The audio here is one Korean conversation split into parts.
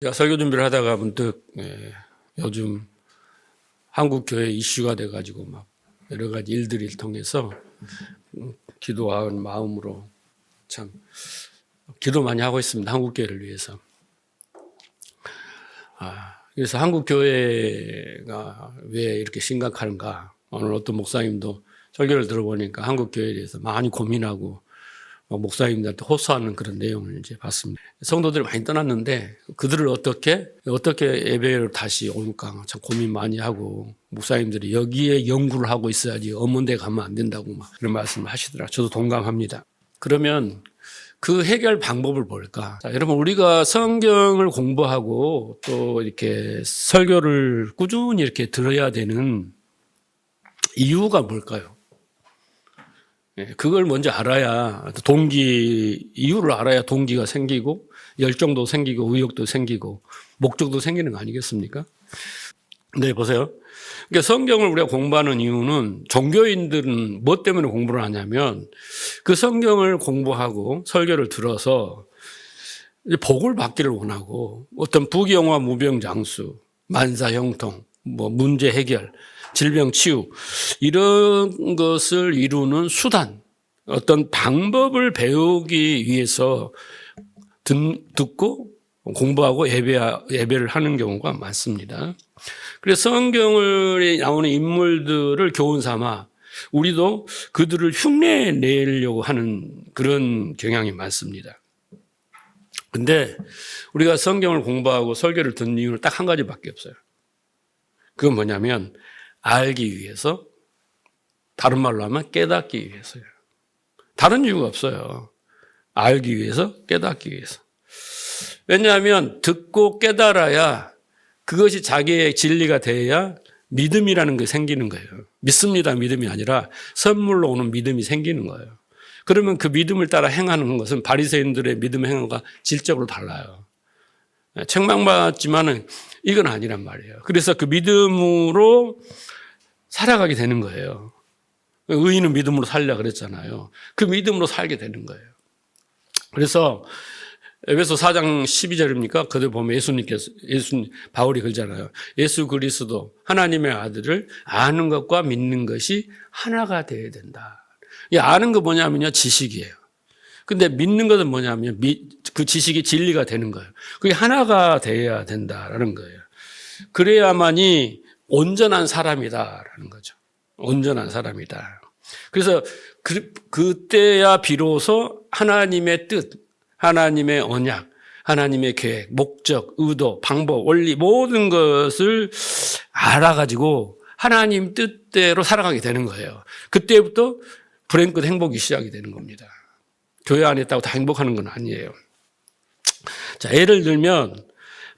제가 설교 준비를 하다가 문득 요즘 한국 교회 이슈가 돼가지고 막 여러 가지 일들을 통해서 기도하는 마음으로 참 기도 많이 하고 있습니다. 한국 교회를 위해서. 그래서 한국 교회가 왜 이렇게 심각한가? 오늘 어떤 목사님도 설교를 들어보니까 한국 교회에 대해서 많이 고민하고 목사님들한테 호소하는 그런 내용을 이제 봤습니다. 성도들이 많이 떠났는데 그들을 어떻게 예배로 다시 올까 참 고민 많이 하고 목사님들이 여기에 연구를 하고 있어야지 엄한 데 가면 안 된다고 막 그런 말씀을 하시더라고요. 저도 동감합니다. 그러면 그 해결 방법을 뭘까? 자, 여러분 우리가 성경을 공부하고 또 이렇게 설교를 꾸준히 이렇게 들어야 되는 이유가 뭘까요? 그걸 먼저 알아야 이유를 알아야 동기가 생기고 열정도 생기고 의욕도 생기고 목적도 생기는 거 아니겠습니까? 네, 보세요. 그러니까 성경을 우리가 공부하는 이유는 종교인들은 뭐 때문에 공부를 하냐면 그 성경을 공부하고 설교를 들어서 복을 받기를 원하고 어떤 부귀영화 무병장수, 만사형통, 문제 해결, 질병 치유 이런 것을 이루는 수단, 어떤 방법을 배우기 위해서 듣고 공부하고 예배를 하는 경우가 많습니다. 그래서 성경에 나오는 인물들을 교훈 삼아 우리도 그들을 흉내 내려고 하는 그런 경향이 많습니다. 근데 우리가 성경을 공부하고 설교를 듣는 이유는 딱 한 가지밖에 없어요. 그건 뭐냐면 알기 위해서, 다른 말로 하면 깨닫기 위해서요. 다른 이유가 없어요. 알기 위해서, 깨닫기 위해서. 왜냐하면 듣고 깨달아야 그것이 자기의 진리가 돼야 믿음이라는 게 생기는 거예요. 믿습니다 믿음이 아니라 선물로 오는 믿음이 생기는 거예요. 그러면 그 믿음을 따라 행하는 것은 바리새인들의 믿음 행함과 질적으로 달라요. 책망받지만은 이건 아니란 말이에요. 그래서 그 믿음으로 살아가게 되는 거예요. 의인은 믿음으로 살려 그랬잖아요. 그 믿음으로 살게 되는 거예요. 그래서 에베소 4장 12절입니까? 그들 보면 바울이 그러잖아요. 예수 그리스도 하나님의 아들을 아는 것과 믿는 것이 하나가 되어야 된다. 이 아는 거 뭐냐면요, 지식이에요. 근데 믿는 것은 뭐냐면 그 지식이 진리가 되는 거예요. 그게 하나가 되어야 된다라는 거예요. 그래야만이 온전한 사람이다라는 거죠. 온전한 사람이다. 그래서 그때야 비로소 하나님의 뜻, 하나님의 언약, 하나님의 계획, 목적, 의도, 방법, 원리 모든 것을 알아가지고 하나님 뜻대로 살아가게 되는 거예요. 그때부터 불행 끝 행복이 시작이 되는 겁니다. 교회 안에 있다고 다 행복하는 건 아니에요. 자, 예를 들면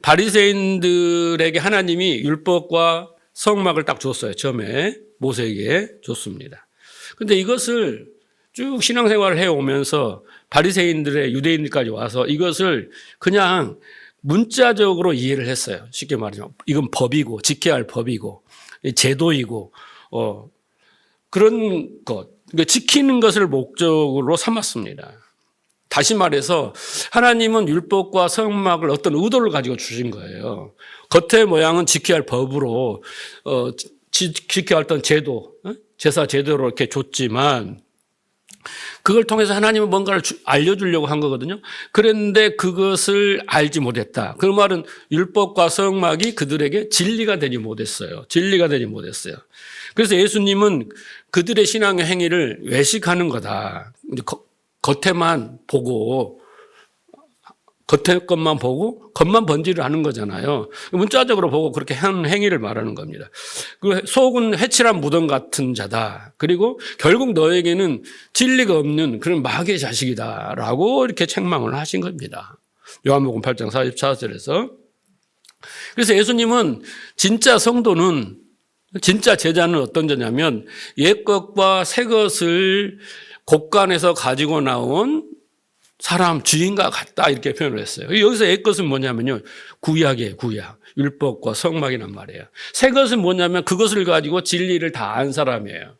바리새인들에게 하나님이 율법과 성막을 딱 줬어요. 처음에 모세에게 줬습니다. 그런데 이것을 쭉 신앙생활을 해오면서 바리새인들의 유대인들까지 와서 이것을 그냥 문자적으로 이해를 했어요. 쉽게 말하면 이건 법이고 지켜야 할 법이고 제도이고 그런 것, 그러니까 지키는 것을 목적으로 삼았습니다. 다시 말해서 하나님은 율법과 성막을 어떤 의도를 가지고 주신 거예요. 겉의 모양은 지켜야 할 법으로 지켜야 할 어떤 제도, 제사 제도로 이렇게 줬지만 그걸 통해서 하나님은 뭔가를 알려주려고 한 거거든요. 그런데 그것을 알지 못했다. 그 말은 율법과 성막이 그들에게 진리가 되지 못했어요. 진리가 되지 못했어요. 그래서 예수님은 그들의 신앙의 행위를 외식하는 거다. 겉에만 보고 겉에 것만 보고 겉만 번지를 하는 거잖아요. 문자적으로 보고 그렇게 한 행위를 말하는 겁니다. 그 속은 회칠한 무덤 같은 자다. 그리고 결국 너에게는 진리가 없는 그런 마귀의 자식이다라고 이렇게 책망을 하신 겁니다. 요한복음 8장 44절에서. 그래서 예수님은 진짜 성도는, 진짜 제자는 어떤 자냐면 옛 것과 새 것을 곳간에서 가지고 나온 사람, 주인과 같다 이렇게 표현을 했어요. 여기서 옛 것은 뭐냐면요, 구약이에요. 구약. 율법과 성막이란 말이에요. 새 것은 뭐냐면 그것을 가지고 진리를 다 안 사람이에요.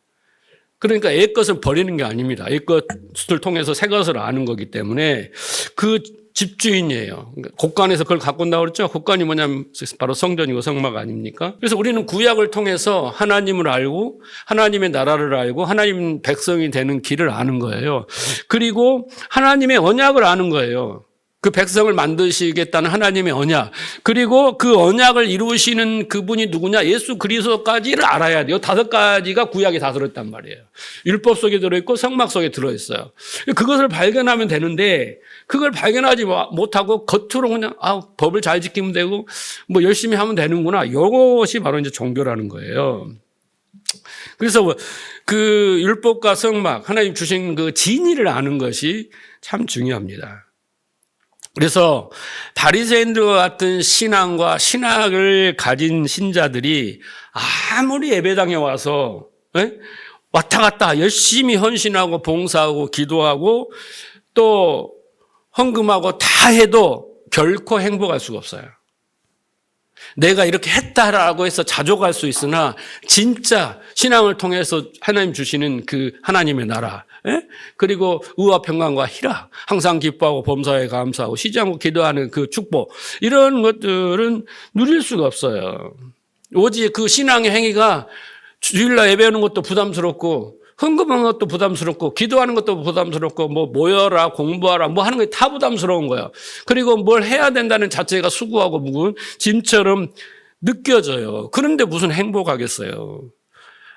그러니까 옛 것은 버리는 게 아닙니다. 옛 것을 통해서 새 것을 아는 거기 때문에 그 집주인이에요. 곡간에서 그걸 갖고 온다고 그랬죠. 곡간이 뭐냐면 바로 성전이고 성막 아닙니까? 그래서 우리는 구약을 통해서 하나님을 알고 하나님의 나라를 알고 하나님 백성이 되는 길을 아는 거예요. 그리고 하나님의 언약을 아는 거예요. 그 백성을 만드시겠다는 하나님의 언약. 그리고 그 언약을 이루시는 그분이 누구냐? 예수 그리스도까지를 알아야 돼요. 5가지가 구약에 다 들어있단 말이에요. 율법 속에 들어있고 성막 속에 들어있어요. 그것을 발견하면 되는데 그걸 발견하지 못하고 겉으로 그냥 법을 잘 지키면 되고 뭐 열심히 하면 되는구나. 이것이 바로 이제 종교라는 거예요. 그래서 그 율법과 성막, 하나님 주신 그 진리를 아는 것이 참 중요합니다. 그래서 바리새인들과 같은 신앙과 신학을 가진 신자들이 아무리 예배당에 와서 왔다 갔다 열심히 헌신하고 봉사하고 기도하고 또 헌금하고 다 해도 결코 행복할 수가 없어요. 내가 이렇게 했다라고 해서 자족할 수 있으나 진짜 신앙을 통해서 하나님 주시는 그 하나님의 나라, 그리고 의와 평강과 희락, 항상 기뻐하고 범사에 감사하고 쉬지 않고 기도하는 그 축복, 이런 것들은 누릴 수가 없어요. 오직 그 신앙의 행위가 주일날 예배하는 것도 부담스럽고 헌금하는 것도 부담스럽고 기도하는 것도 부담스럽고 뭐 모여라 공부하라 뭐 하는 게 다 부담스러운 거야. 그리고 뭘 해야 된다는 자체가 수고하고 무거운 짐처럼 느껴져요. 그런데 무슨 행복하겠어요.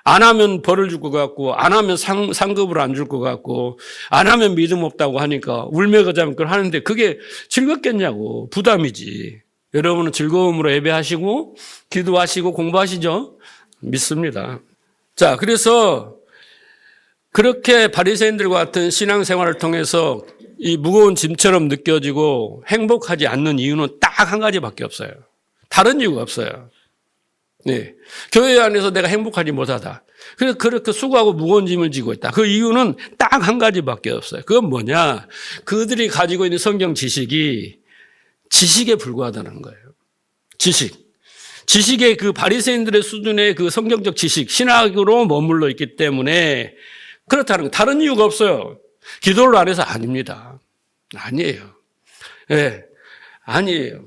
안 하면 벌을 줄 것 같고 안 하면 상급을 안 줄 것 같고 안 하면 믿음 없다고 하니까 울며거자면 그걸 하는데 그게 즐겁겠냐고. 부담이지. 여러분은 즐거움으로 예배하시고 기도하시고 공부하시죠? 믿습니다. 자, 그래서 그렇게 바리새인들과 같은 신앙생활을 통해서 이 무거운 짐처럼 느껴지고 행복하지 않는 이유는 딱 한 가지밖에 없어요. 다른 이유가 없어요. 네. 교회 안에서 내가 행복하지 못하다. 그래서 그렇게 수고하고 무거운 짐을 지고 있다. 그 이유는 딱 한 가지밖에 없어요. 그건 뭐냐? 그들이 가지고 있는 성경 지식이 지식에 불과하다는 거예요. 지식의 그 바리새인들의 수준의 그 성경적 지식, 신학으로 머물러 있기 때문에 그렇다는 거. 다른 이유가 없어요. 기도를 안 해서 아닙니다. 아니에요. 네, 아니에요.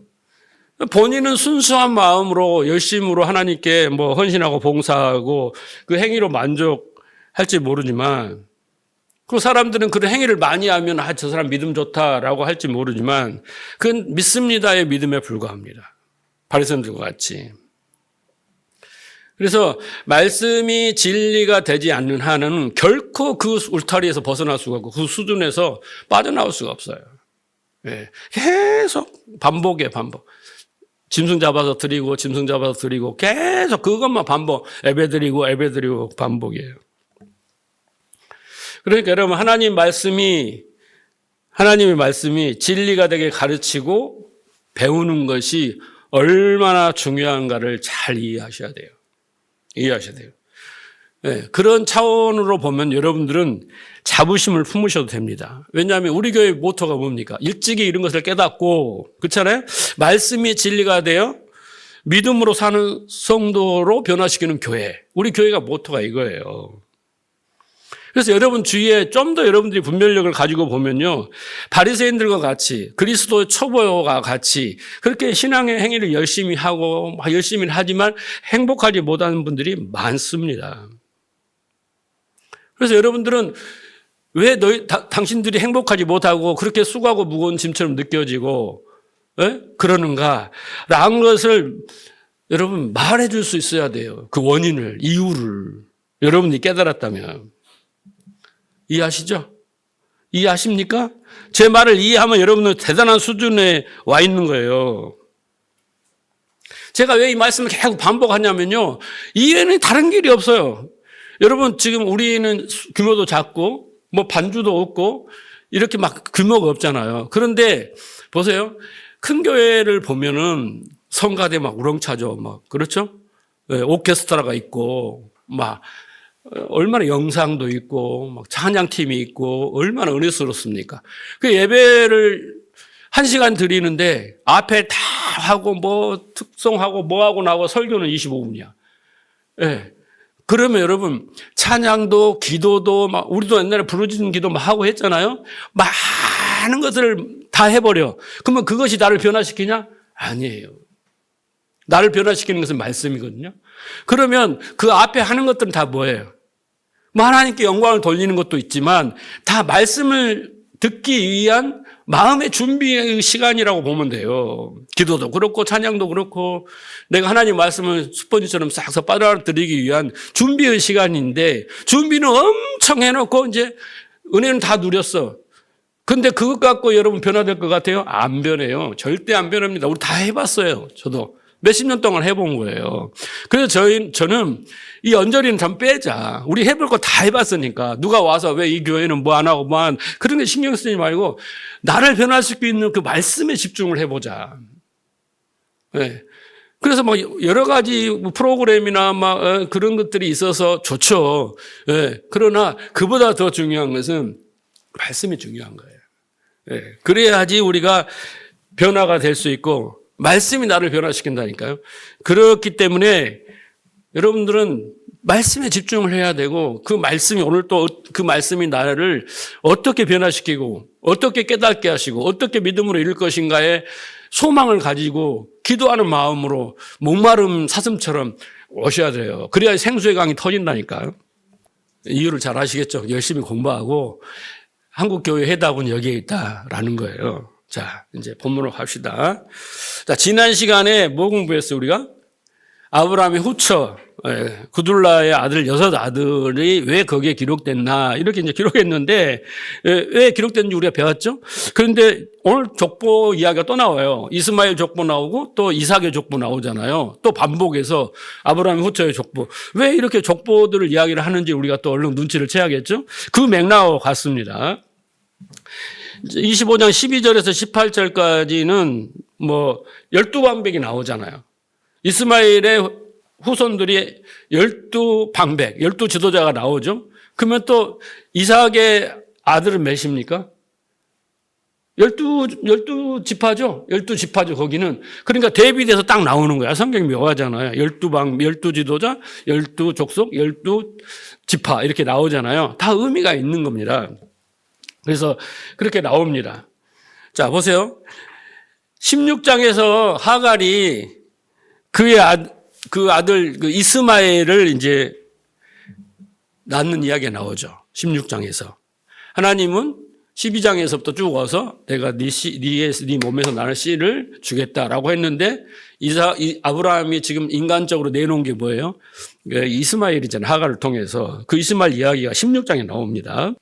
본인은 순수한 마음으로 열심으로 하나님께 뭐 헌신하고 봉사하고 그 행위로 만족할지 모르지만 그 사람들은 그런 행위를 많이 하면 저 사람 믿음 좋다라고 할지 모르지만 그건 믿습니다의 믿음에 불과합니다. 바리새인들과 같이. 그래서 말씀이 진리가 되지 않는 한은 결코 그 울타리에서 벗어날 수가 없고 그 수준에서 빠져나올 수가 없어요. 네. 계속 반복이에요, 반복. 짐승 잡아서 드리고 짐승 잡아서 드리고 계속 그것만 반복. 예배 드리고 반복이에요. 그러니까 여러분 하나님의 말씀이 진리가 되게 가르치고 배우는 것이 얼마나 중요한가를 잘 이해하셔야 돼요. 네, 그런 차원으로 보면 여러분들은 자부심을 품으셔도 됩니다. 왜냐하면 우리 교회 모토가 뭡니까? 일찍이 이런 것을 깨닫고, 그렇잖아요? 말씀이 진리가 되어 믿음으로 사는 성도로 변화시키는 교회. 우리 교회가 모토가 이거예요. 그래서 여러분 주위에 좀 더 여러분들이 분별력을 가지고 보면요. 바리새인들과 같이 그리스도의 초보와 같이 그렇게 신앙의 행위를 열심히 하고 열심히 하지만 행복하지 못하는 분들이 많습니다. 그래서 여러분들은 왜 당신들이 행복하지 못하고 그렇게 수고하고 무거운 짐처럼 느껴지고 그러는가? 라는 것을 여러분 말해 줄 수 있어야 돼요. 그 원인을, 이유를 여러분이 깨달았다면. 이해하시죠? 이해하십니까? 제 말을 이해하면 여러분은 대단한 수준에 와 있는 거예요. 제가 왜 이 말씀을 계속 반복하냐면요. 이해는 다른 길이 없어요. 여러분 지금 우리는 규모도 작고 뭐 반주도 없고 이렇게 막 규모가 없잖아요. 그런데 보세요. 큰 교회를 보면은 성가대 막 우렁차죠. 막 그렇죠? 네, 오케스트라가 있고 막 얼마나 영상도 있고 막 찬양팀이 있고 얼마나 은혜스럽습니까? 그 예배를 1시간 드리는데 앞에 다 하고 뭐 특송하고 뭐하고 나고 설교는 25분이야. 예. 그러면 여러분 찬양도 기도도 막 우리도 옛날에 부르짖는 기도 막 하고 했잖아요. 많은 것을 다 해버려. 그러면 그것이 나를 변화시키냐? 아니에요. 나를 변화시키는 것은 말씀이거든요. 그러면 그 앞에 하는 것들은 다 뭐예요? 뭐 하나님께 영광을 돌리는 것도 있지만 다 말씀을 듣기 위한 마음의 준비의 시간이라고 보면 돼요. 기도도 그렇고 찬양도 그렇고 내가 하나님 말씀을 스펀지처럼 싹싹 빨아들이기 위한 준비의 시간인데 준비는 엄청 해놓고 이제 은혜는 다 누렸어. 근데 그것 갖고 여러분 변화될 것 같아요? 안 변해요. 절대 안 변합니다. 우리 다 해봤어요. 저도 몇십 년 동안 해본 거예요. 그래서 저는 이 언저리는 좀 빼자. 우리 해볼 거 다 해봤으니까 누가 와서 왜 이 교회는 뭐 안 하고 뭐 안 그런 데 신경 쓰지 말고 나를 변화시킬 수 있는 그 말씀에 집중을 해보자. 네. 그래서 뭐 여러 가지 프로그램이나 막 그런 것들이 있어서 좋죠. 네. 그러나 그보다 더 중요한 것은 말씀이 중요한 거예요. 네. 그래야지 우리가 변화가 될 수 있고 말씀이 나를 변화시킨다니까요. 그렇기 때문에 여러분들은 말씀에 집중을 해야 되고 그 말씀이 오늘 또 그 말씀이 나를 어떻게 변화시키고 어떻게 깨닫게 하시고 어떻게 믿음으로 이룰 것인가에 소망을 가지고 기도하는 마음으로 목마름 사슴처럼 오셔야 돼요. 그래야 생수의 강이 터진다니까요. 이유를 잘 아시겠죠? 열심히 공부하고 한국교회 해답은 여기에 있다라는 거예요. 자, 이제 본문으로 갑시다. 자, 지난 시간에 뭐 공부했어요, 우리가? 아브라함의 후처, 구둘라의 아들, 6 아들이 왜 거기에 기록됐나, 이렇게 이제 기록했는데, 왜 기록됐는지 우리가 배웠죠? 그런데 오늘 족보 이야기가 또 나와요. 이스마엘 족보 나오고 또 이삭의 족보 나오잖아요. 또 반복해서 아브라함의 후처의 족보. 왜 이렇게 족보들을 이야기를 하는지 우리가 또 얼른 눈치를 채야겠죠? 그 맥락하고 같습니다. 25장 12절에서 18절까지는 뭐 12방백이 나오잖아요. 이스마엘의 후손들이 12방백, 12지도자가 나오죠. 그러면 또 이삭의 아들은 몇입니까? 12지파죠. 12지파죠, 거기는. 그러니까 대비돼서 딱 나오는 거야. 성경이 묘하잖아요. 12지도자, 12족속, 12지파 이렇게 나오잖아요. 다 의미가 있는 겁니다. 그래서 그렇게 나옵니다. 자, 보세요. 16장에서 하갈이 그 아들 그 이스마엘을 이제 낳는 이야기가 나오죠. 16장에서. 하나님은 12장에서부터 쭉 와서 내가 네 몸에서 나는 씨를 주겠다라고 했는데 아브라함이 지금 인간적으로 내놓은 게 뭐예요? 이스마엘이잖아요. 하갈을 통해서. 그 이스마엘 이야기가 16장에 나옵니다.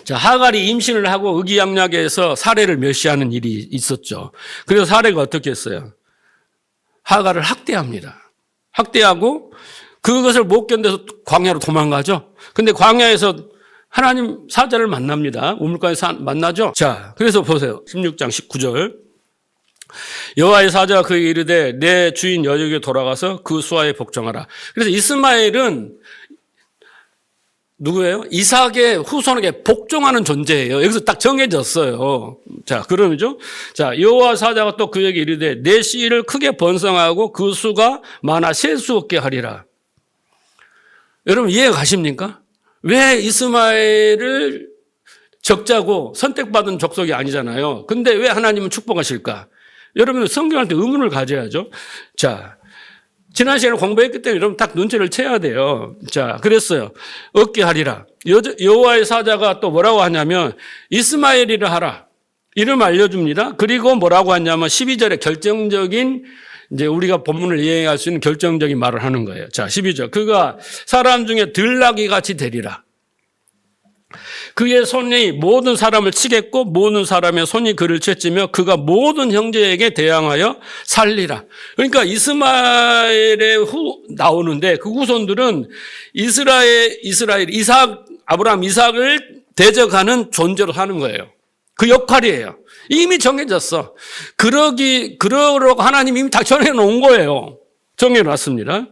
자, 하갈이 임신을 하고 의기양약해서 사례를 멸시하는 일이 있었죠. 그래서 사례가 어떻게 했어요? 하갈을 학대합니다. 학대하고 그것을 못 견뎌서 광야로 도망가죠. 근데 광야에서 하나님 사자를 만납니다. 우물가에서 만나죠. 자, 그래서 보세요. 16장 19절. 여호와의 사자가 그에게 이르되 내 주인 여족에 돌아가서 그 수하에 복종하라. 그래서 이스마엘은 누구예요? 이삭의 후손에게 복종하는 존재예요. 여기서 딱 정해졌어요. 자, 그러면죠. 자, 여호와 사자가 또 그에게 이르되 내 씨를 크게 번성하고 그 수가 많아 셀 수 없게 하리라. 여러분 이해가 가십니까? 왜 이스마엘을 적자고 선택받은 족속이 아니잖아요. 근데 왜 하나님은 축복하실까? 여러분 성경할 때 의문을 가져야죠. 자, 지난 시간에 공부했기 때문에 여러분 딱 눈치를 채야 돼요. 자, 그랬어요. 얻게 하리라. 여호와의 사자가 또 뭐라고 하냐면 이스마엘이라 하라. 이름 알려줍니다. 그리고 뭐라고 하냐면 12절에 결정적인 이제 우리가 본문을 이해할 수 있는 결정적인 말을 하는 거예요. 자, 12절. 그가 사람 중에 들나귀 같이 되리라. 그의 손이 모든 사람을 치겠고 모든 사람의 손이 그를 채찌며 그가 모든 형제에게 대항하여 살리라. 그러니까 이스마엘의 나오는데 그 후손들은 아브라함 이삭을 대적하는 존재로 사는 거예요. 그 역할이에요. 이미 정해졌어. 그러려고 하나님 이미 다 정해놓은 거예요. 정해놨습니다.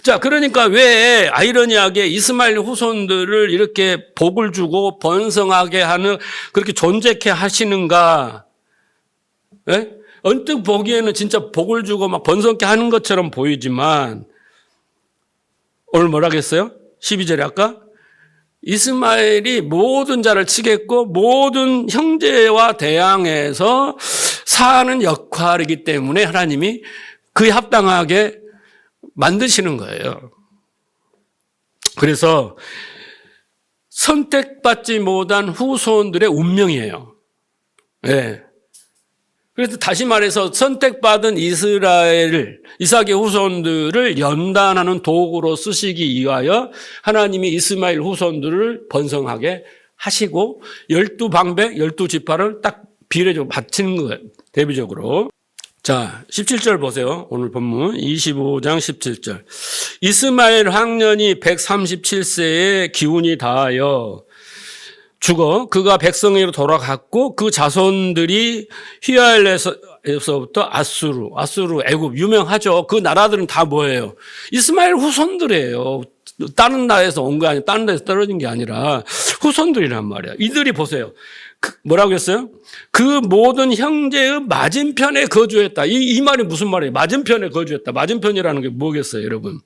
자, 그러니까 왜 아이러니하게 이스마엘 후손들을 이렇게 복을 주고 번성하게 하는 그렇게 존재케 하시는가? 예? 언뜻 보기에는 진짜 복을 주고 막 번성케 하는 것처럼 보이지만 오늘 뭐라고 했어요? 12절에 아까 이스마엘이 모든 자를 치겠고 모든 형제와 대항해서 사는 역할이기 때문에 하나님이 그에 합당하게 만드시는 거예요. 그래서 선택받지 못한 후손들의 운명이에요. 네. 그래서 다시 말해서 선택받은 이삭의 후손들을 연단하는 도구로 쓰시기 위하여 하나님이 이스마엘 후손들을 번성하게 하시고 12방백, 12지파를 딱 비례적으로 바치는 거예요. 대비적으로. 자, 17절 보세요. 오늘 본문 25장 17절. 이스마엘 황년이 137세에 기운이 다하여 죽어 그가 백성에게로 돌아갔고 그 자손들이 휘하엘에서부터 아수르, 애굽 유명하죠. 그 나라들은 다 뭐예요? 이스마엘 후손들이에요. 다른 나라에서 온 거 아니에요. 다른 데서 떨어진 게 아니라 후손들이란 말이에요. 이들이 보세요. 뭐라고 했어요? 그 모든 형제의 맞은편에 거주했다. 이 말이 무슨 말이에요? 맞은편에 거주했다. 맞은편이라는 게 뭐겠어요, 여러분?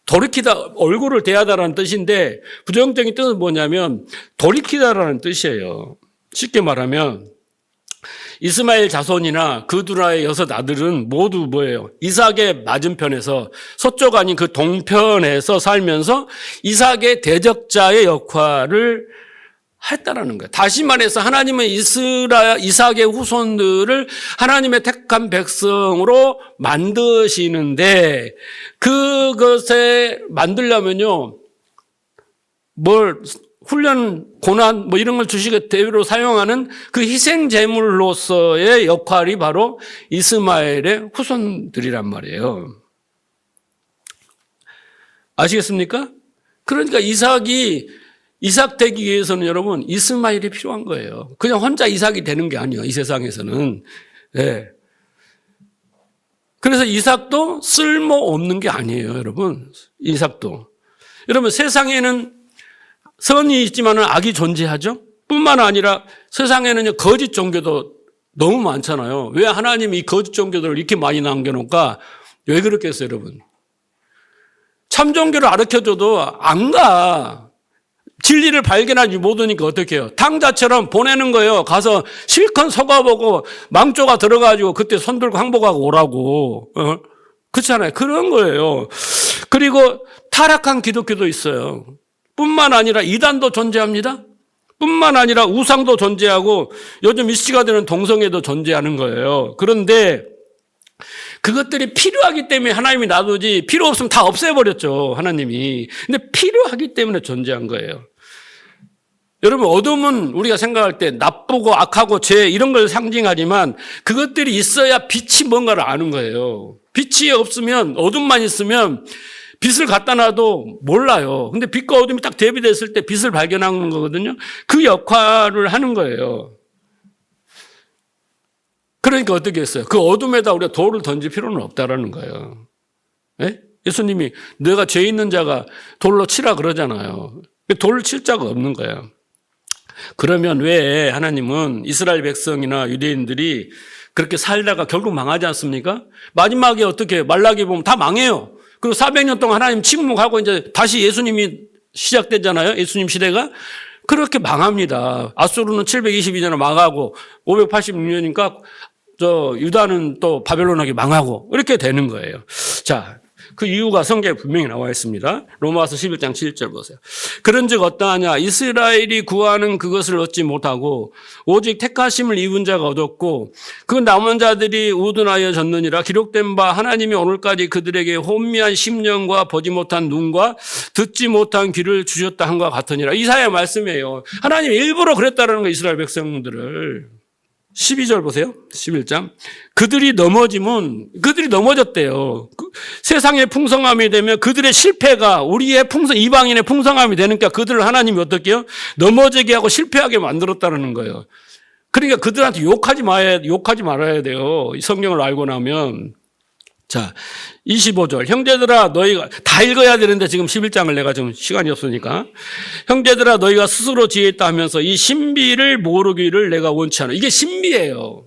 돌이키다, 얼굴을 대하다라는 뜻인데 부정적인 뜻은 뭐냐면 돌이키다라는 뜻이에요. 쉽게 말하면 이스마엘 자손이나 그 두라의 6 아들은 모두 뭐예요? 이삭의 맞은편에서 서쪽 아닌 그 동편에서 살면서 이삭의 대적자의 역할을 했다라는 거예요. 다시 말해서 하나님은 이삭의 후손들을 하나님의 택한 백성으로 만드시는데 그것에 만들려면요, 훈련, 고난, 이런 걸 주시게 대비로 사용하는 그 희생 제물로서의 역할이 바로 이스마엘의 후손들이란 말이에요. 아시겠습니까? 그러니까 이삭 되기 위해서는 여러분 이스마엘이 필요한 거예요. 그냥 혼자 이삭이 되는 게 아니에요. 이 세상에서는. 네. 그래서 이삭도 쓸모없는 게 아니에요. 여러분. 이삭도. 여러분 세상에는 선이 있지만 악이 존재하죠. 뿐만 아니라 세상에는 거짓 종교도 너무 많잖아요. 왜 하나님이 이 거짓 종교들을 이렇게 많이 남겨놓을까? 왜 그렇겠어요, 여러분? 참 종교를 가르쳐줘도 안 가. 진리를 발견하지 못하니까 어떻게 해요? 탕자처럼 보내는 거예요. 가서 실컷 속아보고 망조가 들어가지고 그때 손 들고 항복하고 오라고. 그렇잖아요. 그런 거예요. 그리고 타락한 기독교도 있어요. 뿐만 아니라 이단도 존재합니다. 뿐만 아니라 우상도 존재하고 요즘 이슈가 되는 동성애도 존재하는 거예요. 그런데 그것들이 필요하기 때문에 하나님이 놔두지 필요 없으면 다 없애버렸죠. 하나님이. 근데 필요하기 때문에 존재한 거예요. 여러분 어둠은 우리가 생각할 때 나쁘고 악하고 죄 이런 걸 상징하지만 그것들이 있어야 빛이 뭔가를 아는 거예요. 빛이 없으면 어둠만 있으면 빛을 갖다 놔도 몰라요. 근데 빛과 어둠이 딱 대비됐을 때 빛을 발견하는 거거든요. 그 역할을 하는 거예요. 그러니까 어떻게 했어요? 그 어둠에다 우리가 돌을 던질 필요는 없다라는 거예요. 예? 예수님이 내가 죄 있는 자가 돌로 치라 그러잖아요. 돌을 칠 자가 없는 거예요. 그러면 왜 하나님은 이스라엘 백성이나 유대인들이 그렇게 살다가 결국 망하지 않습니까? 마지막에 어떻게 말라기 보면 다 망해요. 그리고 400년 동안 하나님 침묵하고 이제 다시 예수님이 시작되잖아요. 예수님 시대가. 그렇게 망합니다. 아수르는 722년에 망하고 586년이니까 유다는 또 바벨론에게 망하고 이렇게 되는 거예요. 자, 그 이유가 성경에 분명히 나와 있습니다. 로마서 11장 7절 보세요. 그런즉 어떠하냐 이스라엘이 구하는 그것을 얻지 못하고 오직 택하심을 입은 자가 얻었고 그 남은 자들이 우둔하여 졌느니라. 기록된 바 하나님이 오늘까지 그들에게 혼미한 심령과 보지 못한 눈과 듣지 못한 귀를 주셨다 한과 같으니라. 이사야 말씀이에요. 하나님이 일부러 그랬다는 거예요. 이스라엘 백성들을. 12절 보세요. 11장. 그들이 넘어졌대요. 세상의 풍성함이 되면 그들의 실패가 우리의 이방인의 풍성함이 되니까 그들을 하나님이 어떻게 해요? 넘어지게 하고 실패하게 만들었다는 거예요. 그러니까 그들한테 욕하지 말아야 돼요. 이 성경을 알고 나면. 자, 25절. 형제들아 너희가 다 읽어야 되는데 지금 11장을 내가 지금 시간이 없으니까. 형제들아 너희가 스스로 지혜있다 하면서 이 신비를 모르기를 내가 원치 않아. 이게 신비예요.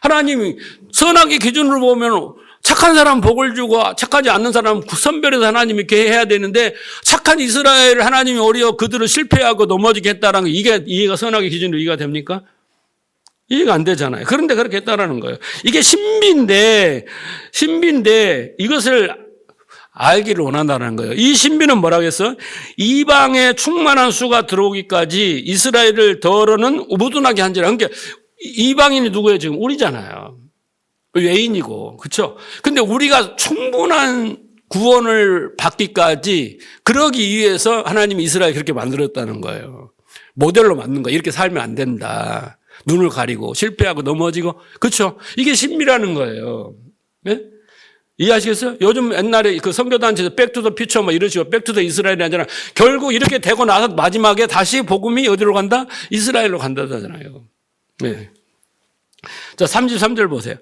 하나님이 선악의 기준으로 보면 착한 사람 복을 주고 착하지 않는 사람 선별해서 하나님이 이렇게 해야 되는데 착한 이스라엘을 하나님이 오히려 그들을 실패하고 넘어지게 했다는 게 이게 이해가 선악의 기준으로 이해가 됩니까? 이해가 안 되잖아요. 그런데 그렇게 했다라는 거예요. 이게 신비인데 이것을 알기를 원한다는 거예요. 이 신비는 뭐라고 했어? 이방의 충만한 수가 들어오기까지 이스라엘을 덜어는 우두나게 한지라. 그러니까 이방인이 누구예요? 지금 우리잖아요. 외인이고, 그렇죠? 근데 우리가 충분한 구원을 받기까지 그러기 위해서 하나님이 이스라엘 그렇게 만들었다는 거예요. 모델로 만든 거예요. 이렇게 살면 안 된다. 눈을 가리고 실패하고 넘어지고, 그렇죠? 이게 신비라는 거예요. 네? 이해하시겠어요? 요즘 옛날에 그 선교단체에서 백투더 피처 뭐 이런 식으로 백투더 이스라엘이 하잖아요. 결국 이렇게 되고 나서 마지막에 다시 복음이 어디로 간다? 이스라엘로 간다잖아요. 네. 자, 33절 보세요.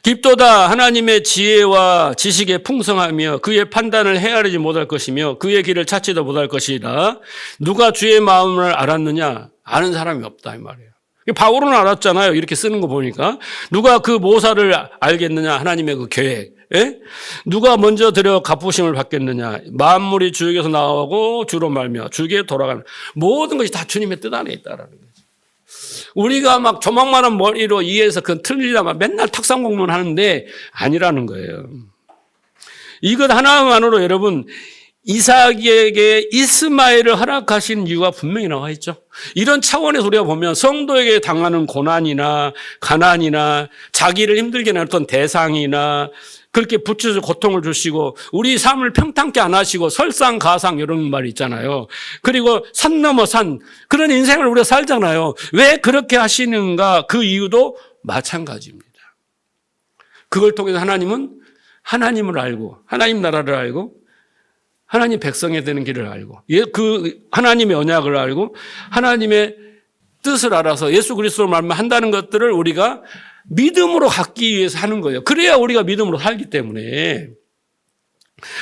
깊도다 하나님의 지혜와 지식에 풍성하며 그의 판단을 헤아리지 못할 것이며 그의 길을 찾지도 못할 것이라. 누가 주의 마음을 알았느냐? 아는 사람이 없다 이 말이에요. 바울은 알았잖아요. 이렇게 쓰는 거 보니까. 누가 그 모사를 알겠느냐? 하나님의 그 계획. 예? 누가 먼저 들여 갚으심을 받겠느냐? 만물이 주에게서 나오고 주로 말며 주에게 돌아가는 모든 것이 다 주님의 뜻 안에 있다라는 거예요. 우리가 막 조망만한 머리로 이해해서 그건 틀리다 막 맨날 탁상 공론 하는데 아니라는 거예요. 이것 하나만으로 여러분 이삭에게 이스마엘을 허락하신 이유가 분명히 나와 있죠. 이런 차원에서 우리가 보면 성도에게 당하는 고난이나 가난이나 자기를 힘들게 냈던 대상이나 그렇게 붙여서 고통을 주시고 우리 삶을 평탄케 안 하시고 설상가상 이런 말 있잖아요. 그리고 산 넘어 산 그런 인생을 우리가 살잖아요. 왜 그렇게 하시는가 그 이유도 마찬가지입니다. 그걸 통해서 하나님은 하나님을 알고 하나님 나라를 알고 하나님 백성에 되는 길을 알고 그 하나님의 언약을 알고 하나님의 뜻을 알아서 예수 그리스도로 말만 한다는 것들을 우리가 믿음으로 갖기 위해서 하는 거예요. 그래야 우리가 믿음으로 살기 때문에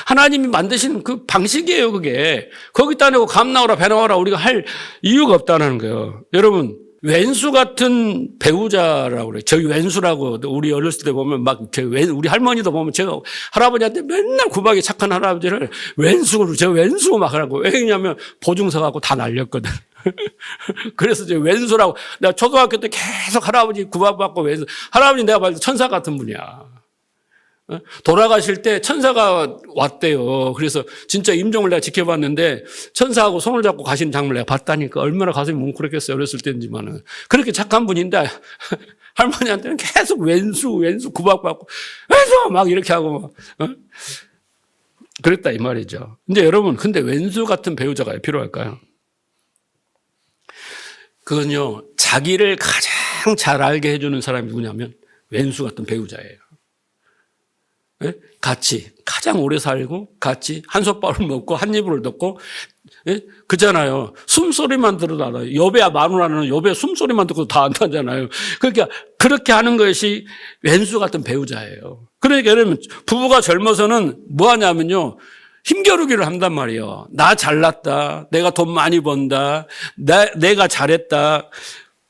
하나님이 만드신 그 방식이에요. 그게 거기다 내고 감 나오라 배 나오라 우리가 할 이유가 없다는 거예요. 여러분 왼수 같은 배우자라고 그래요. 저희 왼수라고 우리 어렸을 때 보면 막 우리 할머니도 보면 제가 할아버지한테 맨날 구박이 착한 할아버지를 왼수로 저 왼수 막 하라고. 왜냐면 보증서 갖고 다 날렸거든. 그래서 저 왼수라고 내가 초등학교 때 계속 할아버지 구박받고 왼수. 할아버지 내가 봤을 때 천사 같은 분이야. 돌아가실 때 천사가 왔대요. 그래서 진짜 임종을 내가 지켜봤는데 천사하고 손을 잡고 가시는 장면을 내가 봤다니까 얼마나 가슴이 뭉클했겠어요. 어렸을 때인지만은. 그렇게 착한 분인데 할머니한테는 계속 왼수 구박받고 왼수 막 이렇게 하고 그랬다 이 말이죠. 근데 여러분 근데 왼수 같은 배우자가 필요할까요? 그건요 자기를 가장 잘 알게 해주는 사람이 누구냐면 왼수 같은 배우자예요. 예? 같이 가장 오래 살고 같이 한솥밥을 먹고 한 이불을 덮고 예? 그잖아요. 숨소리만 들어도 알아요. 여배 마누라는 여배 숨소리만 듣고도 다 안다잖아요. 그러니까 그렇게 하는 것이 왼수 같은 배우자예요. 그러니까 여러분 부부가 젊어서는 뭐 하냐면요. 힘겨루기를 한단 말이에요. 나 잘났다. 내가 돈 많이 번다. 내가 잘했다.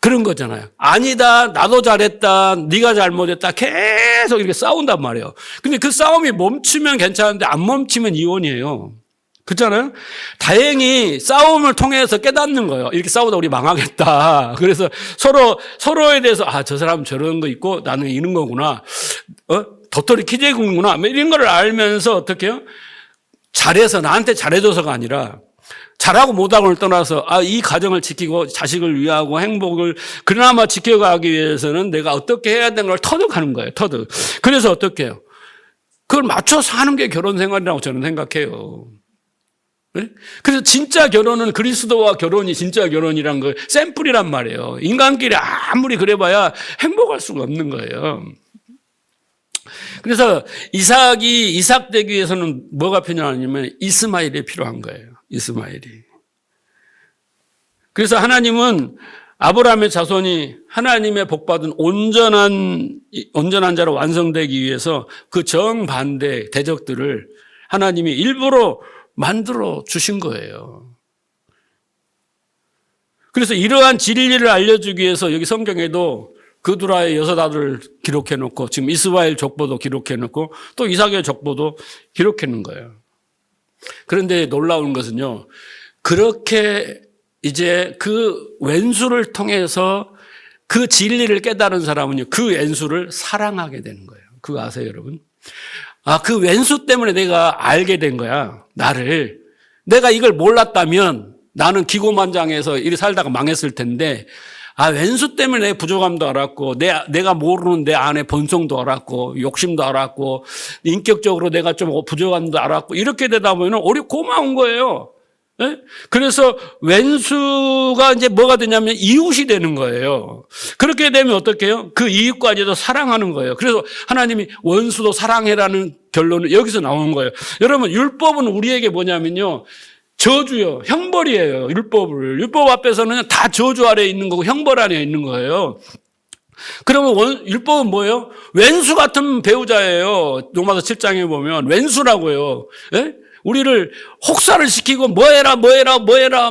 그런 거잖아요. 아니다. 나도 잘했다. 네가 잘못했다. 계속 이렇게 싸운단 말이에요. 근데 그 싸움이 멈추면 괜찮은데 안 멈추면 이혼이에요. 그렇잖아요. 다행히 싸움을 통해서 깨닫는 거예요. 이렇게 싸우다 우리 망하겠다. 그래서 서로에 대해서 저 사람 저런 거 있고 나는 이런 거구나. 도토리 키재구나. 이런 걸 알면서 어떻게 해요? 잘해서 나한테 잘해줘서가 아니라 잘하고 못하고를 떠나서 이 가정을 지키고 자식을 위하고 행복을 그나마 지켜가기 위해서는 내가 어떻게 해야 되는 걸 터득하는 거예요. 터득. 그래서 어떻게 해요? 그걸 맞춰서 하는 게 결혼 생활이라고 저는 생각해요. 네? 그래서 진짜 결혼은 그리스도와 결혼이 진짜 결혼이란 거 샘플이란 말이에요. 인간끼리 아무리 그래봐야 행복할 수가 없는 거예요. 그래서 이삭 되기 위해서는 뭐가 필요하냐면 이스마엘이 필요한 거예요. 이스마엘이. 그래서 하나님은 아브라함의 자손이 하나님의 복받은 온전한 자로 완성되기 위해서 그 정반대 대적들을 하나님이 일부러 만들어 주신 거예요. 그래서 이러한 진리를 알려주기 위해서 여기 성경에도 그두라의 6 아들을 기록해 놓고 지금 이스라엘 족보도 기록해 놓고 또 이삭의 족보도 기록해 놓은 거예요. 그런데 놀라운 것은요. 그렇게 이제 그 왼수를 통해서 그 진리를 깨달은 사람은요. 그 왼수를 사랑하게 되는 거예요. 그거 아세요, 여러분? 그 왼수 때문에 내가 알게 된 거야. 나를. 내가 이걸 몰랐다면 나는 기고만장해서 이렇게 살다가 망했을 텐데 왼수 때문에 내 부족함도 알았고 내가 모르는 내 안에 본성도 알았고 욕심도 알았고 인격적으로 내가 좀 부족함도 알았고 이렇게 되다 보면 우리 고마운 거예요. 네? 그래서 왼수가 이제 뭐가 되냐면 이웃이 되는 거예요. 그렇게 되면 어떻게 해요? 그 이웃까지도 사랑하는 거예요. 그래서 하나님이 원수도 사랑해라는 결론은 여기서 나오는 거예요. 여러분 율법은 우리에게 뭐냐면요. 저주요. 형벌이에요. 율법 앞에서는 다 저주 아래에 있는 거고 형벌 아래에 있는 거예요. 그러면 율법은 뭐예요? 왼수 같은 배우자예요. 로마서 7장에 보면 왼수라고요. 예? 우리를 혹사를 시키고 뭐해라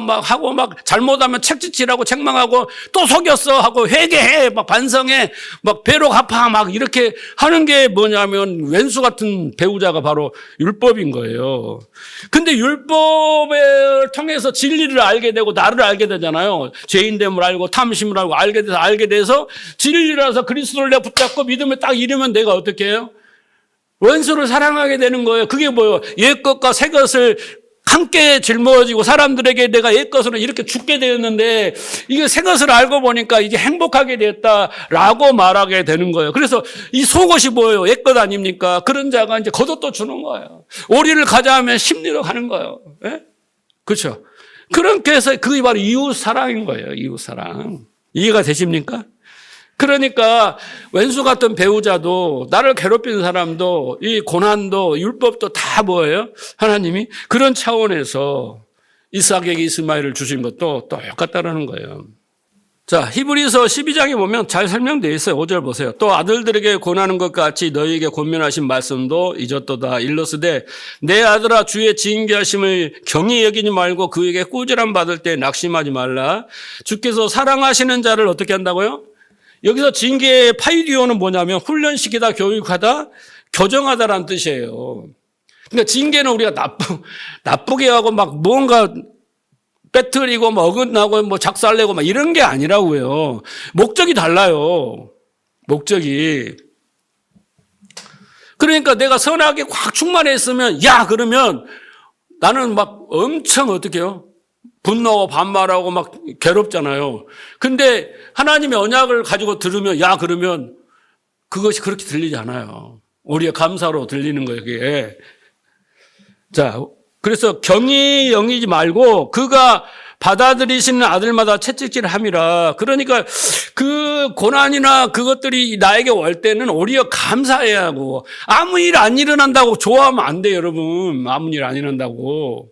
막 하고 막 잘못하면 책짓질하고 책망하고 또 속였어 하고 회개해 막 반성해 막 배로 갚아 막 이렇게 하는 게 뭐냐면 왼수 같은 배우자가 바로 율법인 거예요. 근데 율법을 통해서 진리를 알게 되고 나를 알게 되잖아요. 죄인됨을 알고 탐심을 알고 알게 돼서 진리라서 그리스도를 내가 붙잡고 믿음을 딱 이루면 내가 어떻게 해요? 원수를 사랑하게 되는 거예요. 그게 뭐예요? 옛것과 새것을 함께 짊어지고 사람들에게 내가 옛것으로 이렇게 죽게 되었는데 이게 새것을 알고 보니까 이게 행복하게 됐다라고 말하게 되는 거예요. 그래서 이 속옷이 뭐예요? 옛것 아닙니까? 그런 자가 이제 겉옷도 주는 거예요. 오리를 가자 하면 심리로 가는 거예요. 예? 그렇죠? 그렇게 해서 그게 바로 이웃 사랑인 거예요. 이웃 사랑. 이해가 되십니까? 그러니까 왼수 같은 배우자도 나를 괴롭히는 사람도 이 고난도 율법도 다 뭐예요? 하나님이 그런 차원에서 이삭에게 이스마엘을 주신 것도 똑같다라는 거예요. 자, 히브리서 12장에 보면 잘 설명되어 있어요. 5절 보세요. 또 아들들에게 권하는 것 같이 너희에게 권면하신 말씀도 잊었도다. 일러스되 내 아들아 주의 징계하심을 경히 여기지 말고 그에게 꾸지람 받을 때 낙심하지 말라. 주께서 사랑하시는 자를 어떻게 한다고요? 여기서 징계의 파이디오는 뭐냐면 훈련시키다, 교육하다, 교정하다라는 뜻이에요. 그러니까 징계는 우리가 나쁘게 하고 막 뭔가 빼뜨리고 뭐 어긋나고 뭐 작살내고 막 이런 게 아니라고요. 목적이 달라요. 목적이. 그러니까 내가 선하게 확 충만했으면 그러면 나는 막 엄청 어떻게 해요? 분노하고 반말하고 막 괴롭잖아요. 근데 하나님의 언약을 가지고 들으면 그러면 그것이 그렇게 들리지 않아요. 우리의 감사로 들리는 거예요, 그게. 자, 그래서 경히 여기지 말고 그가 받아들이시는 아들마다 채찍질 함이라. 그러니까 그 고난이나 그것들이 나에게 올 때는 오히려 감사해야 하고 아무 일 안 일어난다고 좋아하면 안 돼요, 여러분. 아무 일 안 일어난다고.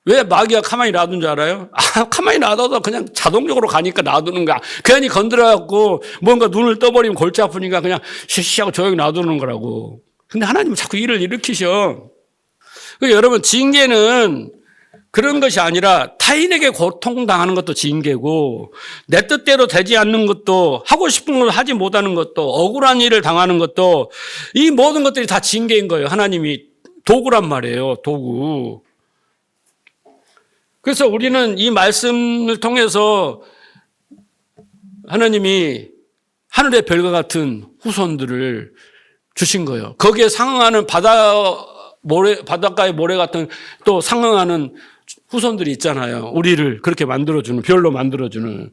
왜 마귀가 가만히 놔둔 줄 알아요? 가만히 놔둬도 그냥 자동적으로 가니까 놔두는 거야. 괜히 건드려갖고 뭔가 눈을 떠버리면 골치 아프니까 그냥 쉬쉬하고 조용히 놔두는 거라고. 근데 하나님은 자꾸 일을 일으키셔. 여러분, 징계는 그런 것이 아니라 타인에게 고통당하는 것도 징계고 내 뜻대로 되지 않는 것도 하고 싶은 걸 하지 못하는 것도 억울한 일을 당하는 것도 이 모든 것들이 다 징계인 거예요. 하나님이 도구란 말이에요. 도구. 그래서 우리는 이 말씀을 통해서 하나님이 하늘의 별과 같은 후손들을 주신 거예요. 거기에 상응하는 바닷가의 모래 같은 또 상응하는 후손들이 있잖아요. 우리를 그렇게 만들어주는, 별로 만들어주는.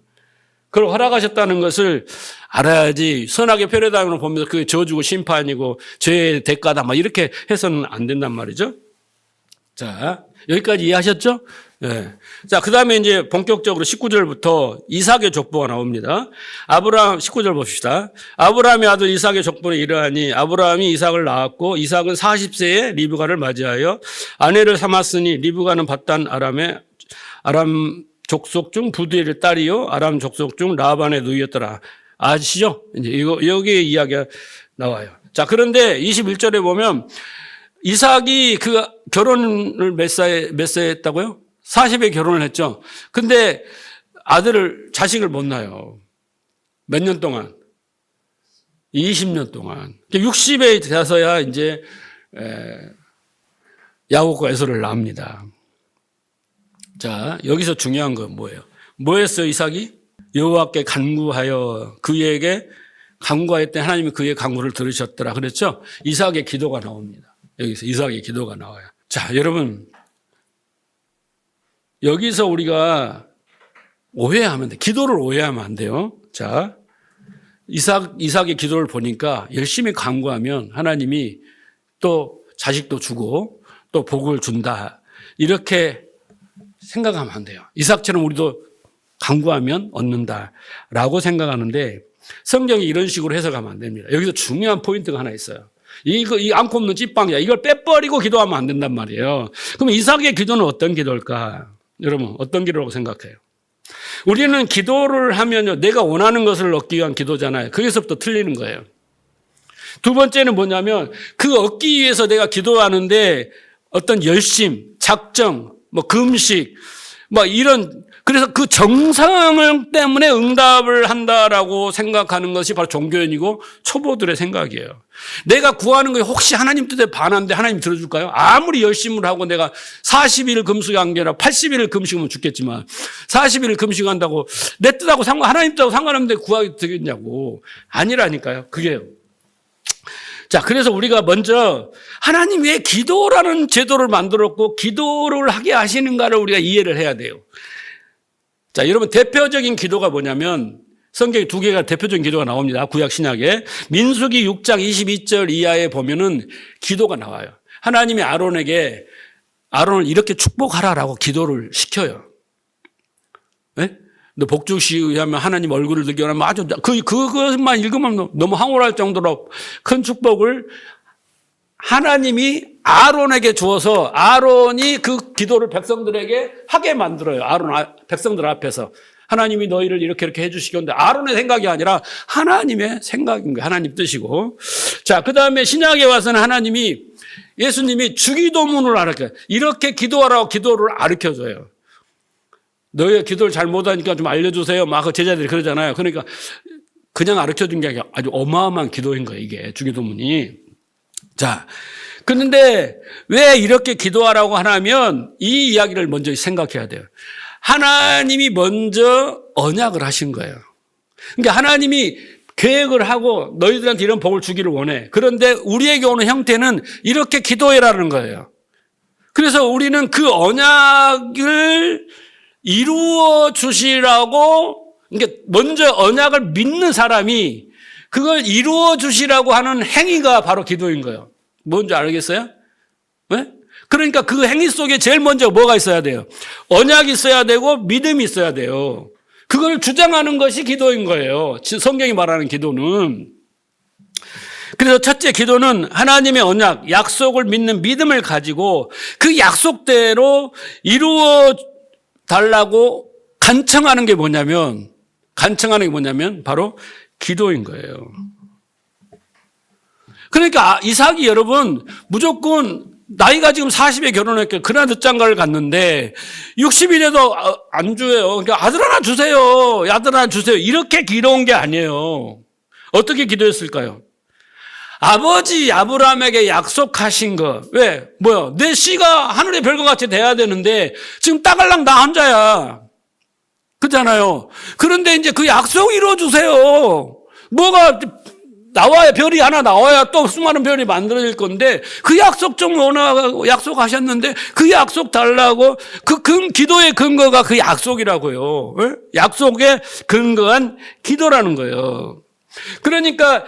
그걸 허락하셨다는 것을 알아야지 선하게 패러다임을 보면서 그게 저주고 심판이고 죄의 대가다 막 이렇게 해서는 안 된단 말이죠. 자, 여기까지 이해하셨죠? 네. 자, 그 다음에 이제 본격적으로 19절부터 이삭의 족보가 나옵니다. 아브라함, 19절 봅시다. 아브라함의 아들 이삭의 족보는 이러하니 아브라함이 이삭을 낳았고 이삭은 40세에 리브가를 맞이하여 아내를 삼았으니 리브가는 밧단 아람 족속 중 부두엘의 딸이요 아람 족속 중 라반의 누이였더라. 아시죠? 이제 여기에 이야기가 나와요. 자, 그런데 21절에 보면 이삭이 그 결혼을 몇 살에 했다고요? 40에 결혼을 했죠. 근데 자식을 못 낳아요. 몇 년 동안? 20년 동안. 60에 돼서야 이제 야곱과 에서를 낳습니다. 자, 여기서 중요한 건 뭐예요? 뭐 했어요, 이삭이? 여호와께 간구하여 그에게 간구하였더니 하나님이 그의 간구를 들으셨더라. 그랬죠? 이삭의 기도가 나옵니다. 여기서 이삭의 기도가 나와요. 자, 여러분. 여기서 우리가 오해하면 돼. 기도를 오해하면 안 돼요. 자, 이삭의 기도를 보니까 열심히 간구하면 하나님이 또 자식도 주고 또 복을 준다. 이렇게 생각하면 안 돼요. 이삭처럼 우리도 간구하면 얻는다라고 생각하는데 성경이 이런 식으로 해석하면 안 됩니다. 여기서 중요한 포인트가 하나 있어요. 이 안고 없는 찐빵이야. 이걸 빼버리고 기도하면 안 된단 말이에요. 그럼 이삭의 기도는 어떤 기도일까? 여러분, 어떤 기도라고 생각해요? 우리는 기도를 하면요, 내가 원하는 것을 얻기 위한 기도잖아요. 거기서부터 틀리는 거예요. 두 번째는 뭐냐면, 그 얻기 위해서 내가 기도하는데 어떤 열심, 작정, 금식, 그래서 그 정상 때문에 응답을 한다라고 생각하는 것이 바로 종교인이고 초보들의 생각이에요. 내가 구하는 거에 혹시 하나님 뜻에 반하는데 하나님 들어줄까요? 아무리 열심을 하고 내가 40일 금식한 게 아니라 80일 금식하면 죽겠지만 40일 금식한다고 내 뜻하고 하나님 뜻하고 상관없는데 구하게 되겠냐고. 아니라니까요. 그게요. 자, 그래서 우리가 먼저 하나님 왜 기도라는 제도를 만들었고 기도를 하게 하시는가를 우리가 이해를 해야 돼요. 자, 여러분 대표적인 기도가 뭐냐면 성경에 두 개가 대표적인 기도가 나옵니다. 구약 신약에 민수기 6장 22절 이하에 보면은 기도가 나와요. 하나님이 아론을 이렇게 축복하라라고 기도를 시켜요. 네? 너 복주시 의하면 하나님 얼굴을 들게 하면 아주 그것만 읽으면 너무 황홀할 정도로 큰 축복을 하나님이 아론에게 주어서 아론이 그 기도를 백성들에게 하게 만들어요. 백성들 앞에서. 하나님이 너희를 이렇게 해주시겠는데 아론의 생각이 아니라 하나님의 생각인 거예요. 하나님 뜻이고. 자, 그 다음에 신약에 와서는 예수님이 주기도문을 가르쳐요. 이렇게 기도하라고 기도를 가르쳐줘요. 너희의 기도를 잘 못하니까 좀 알려주세요. 막 제자들이 그러잖아요. 그러니까 그냥 가르쳐준 게 아니라 아주 어마어마한 기도인 거예요. 이게 주기도문이. 자, 그런데 왜 이렇게 기도하라고 하냐면 이 이야기를 먼저 생각해야 돼요. 하나님이 먼저 언약을 하신 거예요. 그러니까 하나님이 계획을 하고 너희들한테 이런 복을 주기를 원해. 그런데 우리에게 오는 형태는 이렇게 기도해라는 거예요. 그래서 우리는 그 언약을 이루어 주시라고, 그러니까 먼저 언약을 믿는 사람이 그걸 이루어 주시라고 하는 행위가 바로 기도인 거예요. 뭔지 알겠어요? 네? 그러니까 그 행위 속에 제일 먼저 뭐가 있어야 돼요? 언약이 있어야 되고 믿음이 있어야 돼요. 그걸 주장하는 것이 기도인 거예요. 성경이 말하는 기도는. 그래서 첫째 기도는 하나님의 언약, 약속을 믿는 믿음을 가지고 그 약속대로 이루어 달라고 간청하는 게 뭐냐면 바로 기도인 거예요. 그러니까 이삭이 여러분 무조건 나이가 지금 40에 결혼했고 그나 늦장가를 갔는데 60이 돼도 안 줘요. 그러니까 아들 하나 주세요. 아들 하나 주세요. 이렇게 기도한 게 아니에요. 어떻게 기도했을까요? 아버지 아브라함에게 약속하신 거. 왜? 뭐야? 내 씨가 하늘의 별과 같이 돼야 되는데 지금 따갈랑 나 혼자야. 그렇잖아요. 그런데 이제 그 약속 이루어주세요. 뭐가 나와야 별이 하나 나와야 또 수많은 별이 만들어질 건데 그 약속 좀 약속하셨는데 그 약속 달라고 그 기도의 근거가 그 약속이라고요. 네? 약속에 근거한 기도라는 거예요. 그러니까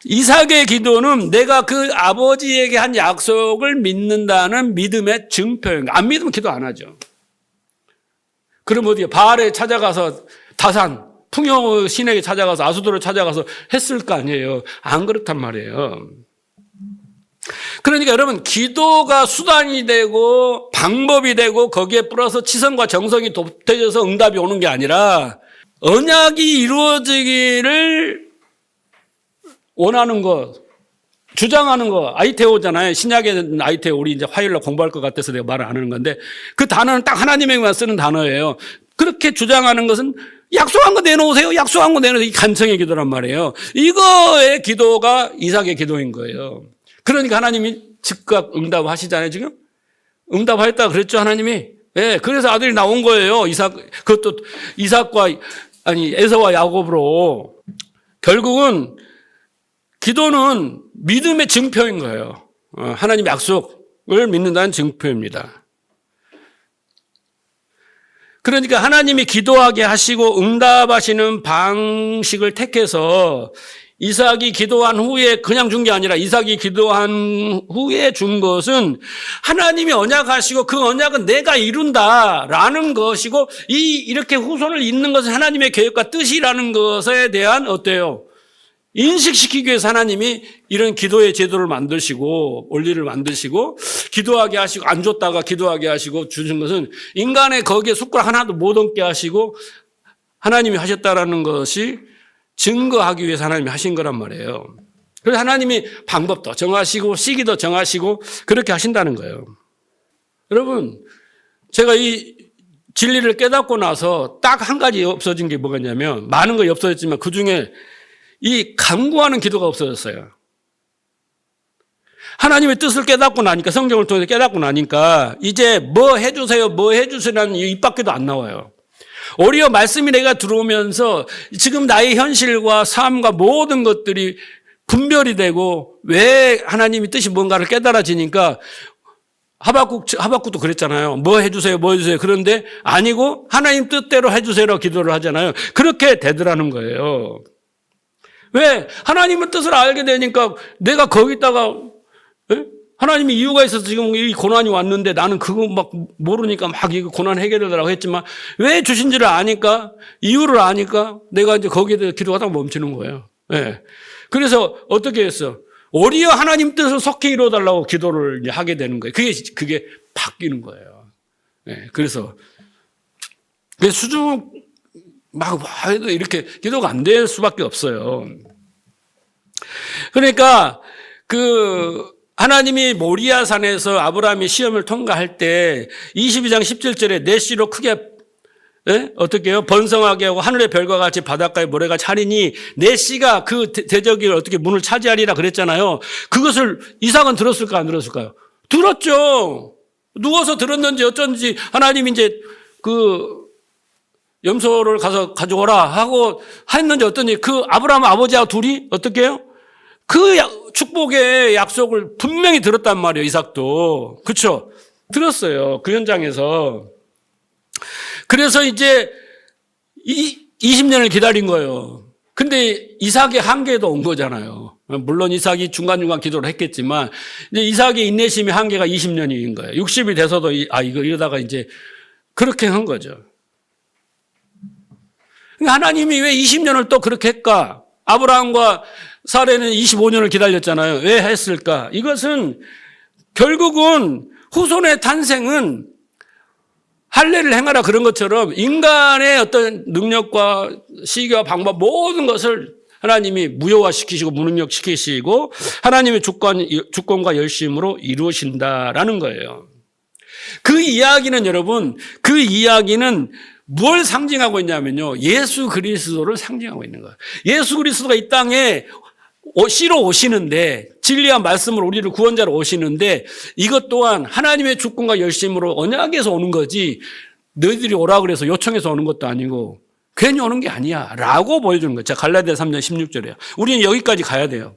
이삭의 기도는 내가 그 아버지에게 한 약속을 믿는다는 믿음의 증표예요. 안 믿으면 기도 안 하죠. 그럼 어디에 바알에 찾아가서 다산 풍요 신에게 찾아가서 아수도를 찾아가서 했을 거 아니에요. 안 그렇단 말이에요. 그러니까 여러분 기도가 수단이 되고 방법이 되고 거기에 플러스 치성과 정성이 곱해져서 응답이 오는 게 아니라 언약이 이루어지기를 원하는 거, 주장하는 거, 아이테오잖아요. 신약에는 아이테오, 우리 이제 화요일날 공부할 것 같아서 내가 말을 안 하는 건데 그 단어는 딱 하나님에게만 쓰는 단어예요. 그렇게 주장하는 것은 약속한 거 내놓으세요. 약속한 거 내놓으세요. 이 간청의 기도란 말이에요. 이거의 기도가 이삭의 기도인 거예요. 그러니까 하나님이 즉각 응답하시잖아요, 지금. 응답하였다 그랬죠, 하나님이. 예, 그래서 아들이 나온 거예요. 그것도 에서와 야곱으로. 결국은 기도는 믿음의 증표인 거예요. 하나님 약속을 믿는다는 증표입니다. 그러니까 하나님이 기도하게 하시고 응답하시는 방식을 택해서 이삭이 기도한 후에 그냥 준 게 아니라 이삭이 기도한 후에 준 것은 하나님이 언약하시고 그 언약은 내가 이룬다라는 것이고 이렇게 후손을 잇는 것은 하나님의 계획과 뜻이라는 것에 대한 어때요? 인식시키기 위해서 하나님이 이런 기도의 제도를 만드시고 원리를 만드시고 기도하게 하시고 안 줬다가 기도하게 하시고 주신 것은 인간의 거기에 숟가락 하나도 못 얹게 하시고 하나님이 하셨다라는 것이 증거하기 위해서 하나님이 하신 거란 말이에요. 그래서 하나님이 방법도 정하시고 시기도 정하시고 그렇게 하신다는 거예요. 여러분, 제가 이 진리를 깨닫고 나서 딱 한 가지 없어진 게 뭐겠냐면 많은 거 없어졌지만 그중에 이 간구하는 기도가 없어졌어요. 하나님의 뜻을 깨닫고 나니까 성경을 통해서 깨닫고 나니까 이제 뭐 해주세요 뭐 해주세요라는 입 밖에도 안 나와요. 오히려 말씀이 내가 들어오면서 지금 나의 현실과 삶과 모든 것들이 분별이 되고 왜 하나님의 뜻이 뭔가를 깨달아지니까 하박국도 그랬잖아요. 뭐 해주세요 뭐 해주세요. 그런데 아니고 하나님 뜻대로 해주세요라고 기도를 하잖아요. 그렇게 되더라는 거예요. 왜? 하나님의 뜻을 알게 되니까 내가 거기다가 하나님이 이유가 있어서 지금 이 고난이 왔는데 나는 그거 막 모르니까 막 이거 고난 해결하려고 했지만 왜 주신지를 아니까 이유를 아니까 내가 이제 거기에 대해서 기도하다가 멈추는 거예요. 네. 그래서 어떻게 했어? 오히려 하나님 뜻을 속히 이루어달라고 기도를 이제 하게 되는 거예요. 그게 바뀌는 거예요. 네. 그래서 수중 막 해도 이렇게 기도가 안 될 수밖에 없어요. 그러니까 하나님이 모리아 산에서 아브라함이 시험을 통과할 때 22장 17절에 내 씨로 크게 어떻게 해요? 번성하게 하고 하늘의 별과 같이 바닷가의 모래같이 하리니 내 씨가 그 대적이 어떻게 문을 차지하리라 그랬잖아요. 그것을 이삭은 들었을까 안 들었을까요? 들었죠. 누워서 들었는지 어쩐지 하나님이 이제 염소를 가서 가져오라 하고 했는지 어떠니 아브라함 아버지하고 둘이 어떻게 해요? 축복의 약속을 분명히 들었단 말이에요. 이삭도. 그렇죠? 들었어요. 그 현장에서. 그래서 이제 20년을 기다린 거예요. 근데 이삭의 한계도 온 거잖아요. 물론 이삭이 중간중간 기도를 했겠지만 이제 이삭의 인내심의 한계가 20년인 거예요. 60이 돼서도 이거 이러다가 이제 그렇게 한 거죠. 하나님이 왜 20년을 또 그렇게 했까? 아브라함과 사례는 25년을 기다렸잖아요. 왜 했을까? 이것은 결국은 후손의 탄생은 할례를 행하라 그런 것처럼 인간의 어떤 능력과 시기와 방법 모든 것을 하나님이 무효화시키시고 무능력시키시고 하나님의 주권과 열심으로 이루신다라는 거예요. 그 이야기는 여러분, 그 이야기는 뭘 상징하고 있냐면요. 예수 그리스도를 상징하고 있는 거예요. 예수 그리스도가 이 땅에 씨로 오시는데 진리와 말씀으로 우리를 구원자로 오시는데 이것 또한 하나님의 주권과 열심으로 언약에서 오는 거지 너희들이 오라 그래서 요청해서 오는 것도 아니고 괜히 오는 게 아니야 라고 보여주는 거예요. 자, 갈라디아 3장 16절이에요. 우리는 여기까지 가야 돼요.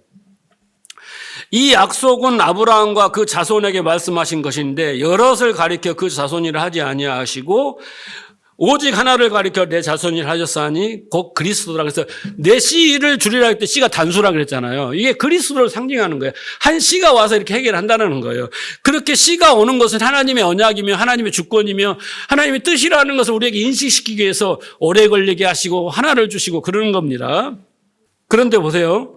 이 약속은 아브라함과 그 자손에게 말씀하신 것인데 여럿을 가리켜 그 자손이라 하지 아니하시고 오직 하나를 가리켜 내 자손이라 하셨사니 곧 그리스도라. 그래서 내 씨를 주리라 할 때 씨가 단수라 그랬잖아요. 이게 그리스도를 상징하는 거예요. 한 씨가 와서 이렇게 해결한다는 거예요. 그렇게 씨가 오는 것은 하나님의 언약이며 하나님의 주권이며 하나님의 뜻이라는 것을 우리에게 인식시키기 위해서 오래 걸리게 하시고 하나를 주시고 그러는 겁니다. 그런데 보세요.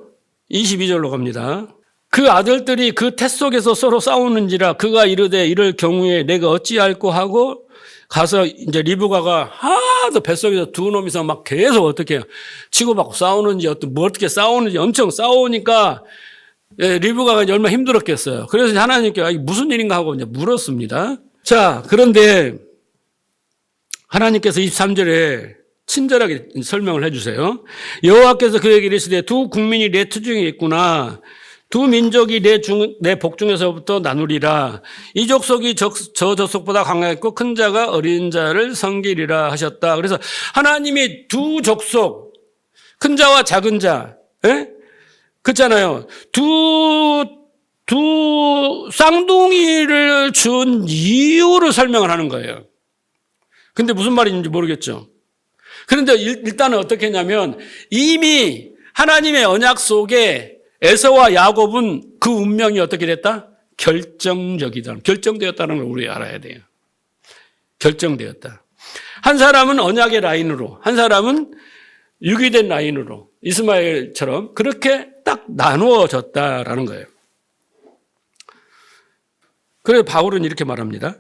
22절로 갑니다. 그 아들들이 그 태 속에서 서로 싸우는지라 그가 이르되 이럴 경우에 내가 어찌할꼬 하고 가서 이제 리브가가 하도 뱃속에서 두 놈이서 막 계속 어떻게 치고받고 싸우는지 어떻게 싸우는지 엄청 싸우니까 리브가가 이제 얼마나 힘들었겠어요. 그래서 하나님께 이게 무슨 일인가 하고 이제 물었습니다. 자, 그런데 하나님께서 23절에 친절하게 설명을 해주세요. 여호와께서 그에게 이르시되 두 국민이 내 투중에 있구나. 두 민족이 내 복중에서부터 나누리라. 이 족속이 저 족속보다 강하겠고 큰 자가 어린 자를 섬기리라 하셨다. 그래서 하나님이 두 족속, 큰 자와 작은 자, 예? 그렇잖아요. 두 쌍둥이를 준 이유를 설명을 하는 거예요. 근데 무슨 말인지 모르겠죠. 그런데 일단은 어떻게 했냐면 이미 하나님의 언약 속에 에서와 야곱은 그 운명이 어떻게 됐다? 결정적이다. 결정되었다는 걸 우리 알아야 돼요. 결정되었다. 한 사람은 언약의 라인으로, 한 사람은 유기된 라인으로 이스마엘처럼 그렇게 딱 나누어졌다라는 거예요. 그래서 바울은 이렇게 말합니다.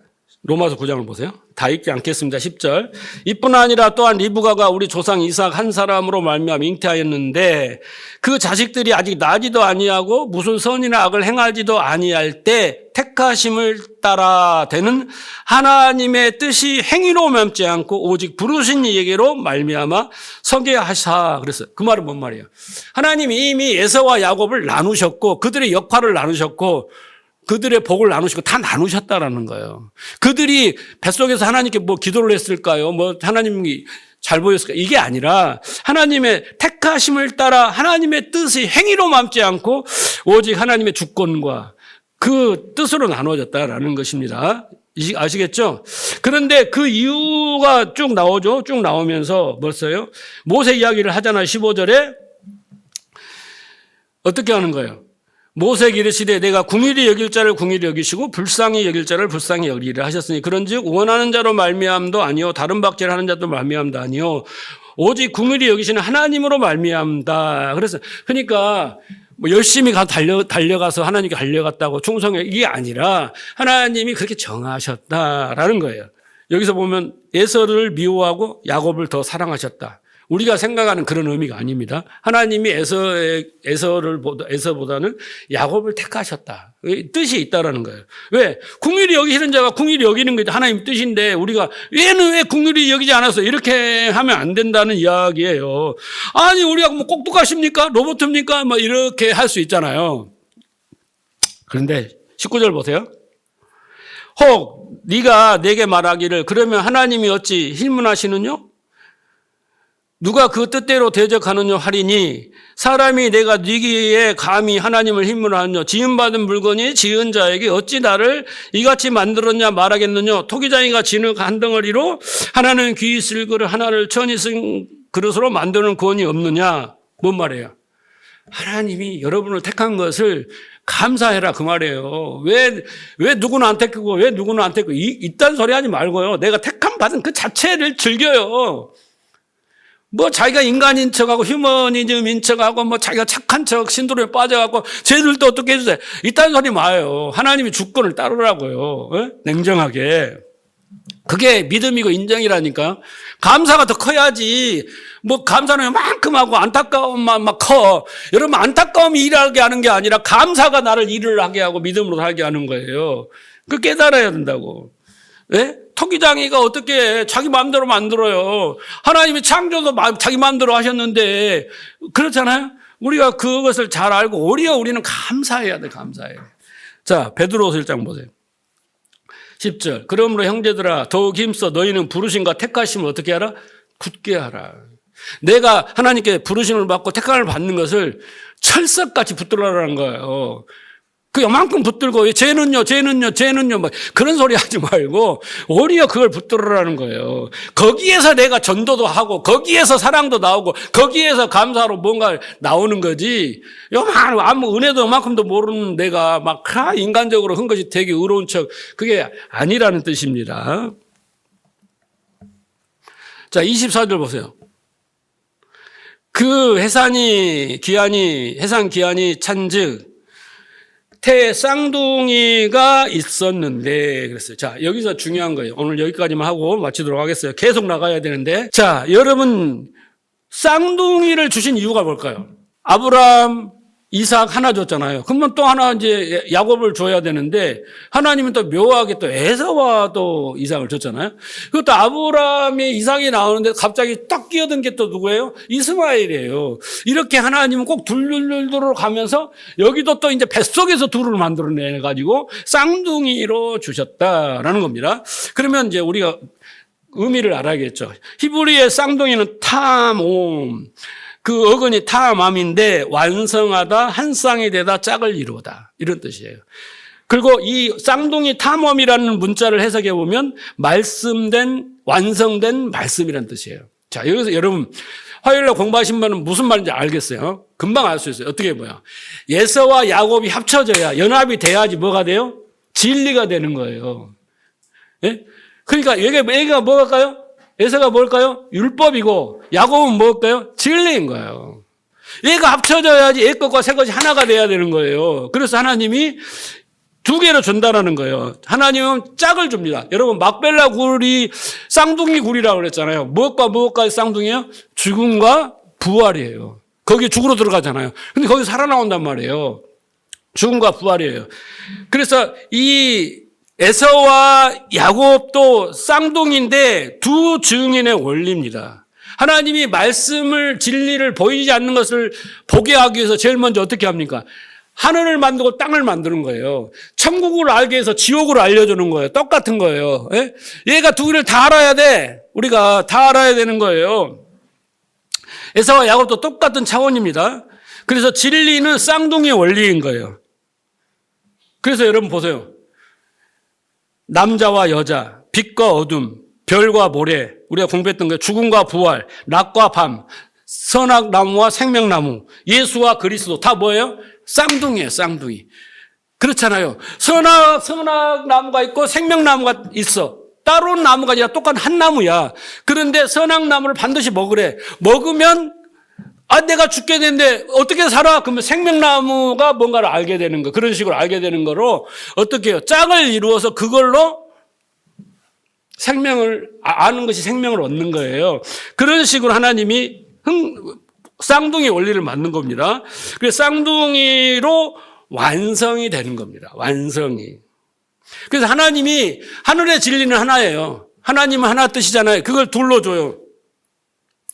로마서 9장을 보세요. 다 읽지 않겠습니다. 10절. 이뿐 아니라 또한 리브가가 우리 조상 이삭 한 사람으로 말미암아 잉태하였는데 그 자식들이 아직 나지도 아니하고 무슨 선이나 악을 행하지도 아니할 때 택하심을 따라 되는 하나님의 뜻이 행위로 멈지 않고 오직 부르신 이에게로 말미암아 서게 하사. 그랬어요. 그 말은 뭔 말이에요? 하나님이 이미 에서와 야곱을 나누셨고 그들의 역할을 나누셨고 그들의 복을 나누시고 다 나누셨다라는 거예요. 그들이 뱃속에서 하나님께 뭐 기도를 했을까요? 뭐 하나님이 잘 보였을까? 이게 아니라 하나님의 택하심을 따라 하나님의 뜻이 행위로 맘지 않고 오직 하나님의 주권과 그 뜻으로 나누어졌다라는 것입니다. 아시겠죠? 그런데 그 이유가 쭉 나오죠. 쭉 나오면서 뭐였어요? 모세 이야기를 하잖아요. 15절에 어떻게 하는 거예요? 모세에게 이르시되 내가 궁일이 여길 자를 궁일이 여기시고 불쌍히 여길 자를 불쌍히 여기리라 하셨으니 그런즉 원하는 자로 말미암도 아니요 다른 박제하는 자도 말미암도 아니요 오직 궁일이 여기시는 하나님으로 말미암다. 그래서 그러니까 뭐 열심히 달려가서 하나님께 달려갔다고 충성해 이게 아니라 하나님이 그렇게 정하셨다라는 거예요. 여기서 보면 에서를 미워하고 야곱을 더 사랑하셨다. 우리가 생각하는 그런 의미가 아닙니다. 하나님이 에서보다는 야곱을 택하셨다. 뜻이 있다라는 거예요. 왜? 궁일이 여기시는 자가 궁일이 여기는 게 하나님 뜻인데 우리가 얘는 왜 궁일이 여기지 않았어? 이렇게 하면 안 된다는 이야기예요. 아니 우리가 뭐 꼭두가십니까? 로봇입니까? 뭐 이렇게 할 수 있잖아요. 그런데 19절 보세요. 혹 네가 내게 말하기를 그러면 하나님이 어찌 힐문하시느뇨? 누가 그 뜻대로 대적하느냐 하리니 사람이 내가 네기에 감히 하나님을 힘문하느냐 지음받은 물건이 지은 자에게 어찌 나를 이같이 만들었냐 말하겠느냐 토기장이가 진흙 한 덩어리로 하나는 귀 있을 그릇 하나를 천이 쓴 그릇으로 만드는 권이 없느냐. 뭔 말이에요? 하나님이 여러분을 택한 것을 감사해라 그 말이에요. 왜 누구는 안 택하고 왜 누구는 안 택하고 이딴 소리 하지 말고요. 내가 택함 받은 그 자체를 즐겨요. 뭐 자기가 인간인 척하고 휴머니즘인 척하고 뭐 자기가 착한 척 신도로에 빠져갖고 쟤들도 어떻게 해주세요. 이딴 소리 마요. 하나님이 주권을 따르라고요. 에? 냉정하게. 그게 믿음이고 인정이라니까. 감사가 더 커야지. 뭐 감사는 만큼 하고 안타까움만 막 커. 여러분 안타까움이 일하게 하는 게 아니라 감사가 나를 일을 하게 하고 믿음으로 살게 하는 거예요. 그 깨달아야 된다고. 예? 토기장이가 어떻게 자기 마음대로 만들어요. 하나님이 창조도 자기 마음대로 하셨는데 그렇잖아요. 우리가 그것을 잘 알고 오히려 우리는 감사해야 돼. 감사해. 자, 베드로서 1장 보세요. 10절. 그러므로 형제들아 더욱 힘써 너희는 부르심과 택하심을 어떻게 하라? 굳게 하라. 내가 하나님께 부르심을 받고 택함을 받는 것을 철석같이 붙들어라는 거예요. 그 요만큼 붙들고 쟤는요 뭐 그런 소리 하지 말고 오히려 그걸 붙들으라는 거예요. 거기에서 내가 전도도 하고 거기에서 사랑도 나오고 거기에서 감사로 뭔가 나오는 거지. 요만 아무 은혜도 요만큼도 모르는 내가 막 인간적으로 한 것이 되게 의로운 척 그게 아니라는 뜻입니다. 자 24절 보세요. 그 해산 기한이 찬즉 태 쌍둥이가 있었는데 그랬어요. 자, 여기서 중요한 거예요. 오늘 여기까지만 하고 마치도록 하겠어요. 계속 나가야 되는데. 자, 여러분 쌍둥이를 주신 이유가 뭘까요? 아브라함, 이삭 하나 줬잖아요. 그러면 또 하나 이제 야곱을 줘야 되는데 하나님은 또 묘하게 또 에서와 또 이삭을 줬잖아요. 그것도 아브라함의 이삭이 나오는데 갑자기 딱 끼어든 게 또 누구예요? 이스마엘이에요. 이렇게 하나님은 꼭 둘둘둘둘 가면서 여기도 또 이제 뱃속에서 둘을 만들어내 가지고 쌍둥이로 주셨다라는 겁니다. 그러면 이제 우리가 의미를 알아야겠죠. 히브리의 쌍둥이는 탐옴. 그 어근이 탐암인데 완성하다, 한 쌍이 되다, 짝을 이루다. 이런 뜻이에요. 그리고 이 쌍둥이 탐험이라는 문자를 해석해 보면 말씀된, 완성된 말씀이라는 뜻이에요. 자, 여기서 여러분 화요일날 공부하신 분은 무슨 말인지 알겠어요? 금방 알 수 있어요. 어떻게 보여? 에서와 야곱이 합쳐져야, 연합이 돼야지 뭐가 돼요? 진리가 되는 거예요. 예? 그러니까 얘가 뭐일까요? 에서가 뭘까요? 율법이고 야곱은 뭘까요? 진리인 거예요. 얘가 합쳐져야지 옛 것과 새 것이 하나가 돼야 되는 거예요. 그래서 하나님이 두 개로 준다라는 거예요. 하나님은 짝을 줍니다. 여러분 막벨라 굴이 쌍둥이 굴이라고 그랬잖아요. 무엇과 쌍둥이요? 죽음과 부활이에요. 거기 죽으로 들어가잖아요. 근데 거기 살아나온단 말이에요. 죽음과 부활이에요. 그래서 이 에서와 야곱도 쌍둥이인데 두 증인의 원리입니다. 하나님이 말씀을, 진리를 보이지 않는 것을 보게 하기 위해서 제일 먼저 어떻게 합니까? 하늘을 만들고 땅을 만드는 거예요. 천국을 알게 해서 지옥을 알려주는 거예요. 똑같은 거예요. 예? 얘가 두 개를 다 알아야 돼. 우리가 다 알아야 되는 거예요. 에서와 야곱도 똑같은 차원입니다. 그래서 진리는 쌍둥이 원리인 거예요. 그래서 여러분 보세요. 남자와 여자, 빛과 어둠, 별과 모래, 우리가 공부했던 거예요. 죽음과 부활, 낮과 밤, 선악나무와 생명나무, 예수와 그리스도 다 뭐예요? 쌍둥이에요, 쌍둥이. 그렇잖아요. 선악나무가 있고 생명나무가 있어. 따로 나무가 아니라 똑같은 한 나무야. 그런데 선악나무를 반드시 먹으래. 먹으면 내가 죽게 되는데 어떻게 살아? 그러면 생명나무가 뭔가를 알게 되는 거. 그런 식으로 알게 되는 거로 어떻게 해요? 짝을 이루어서 그걸로 생명을 아는 것이 생명을 얻는 거예요. 그런 식으로 하나님이 쌍둥이 원리를 만든 겁니다. 그래서 쌍둥이로 완성이 되는 겁니다. 완성이. 그래서 하나님이 하늘의 진리는 하나예요. 하나님은 하나 뜻이잖아요. 그걸 둘로 줘요.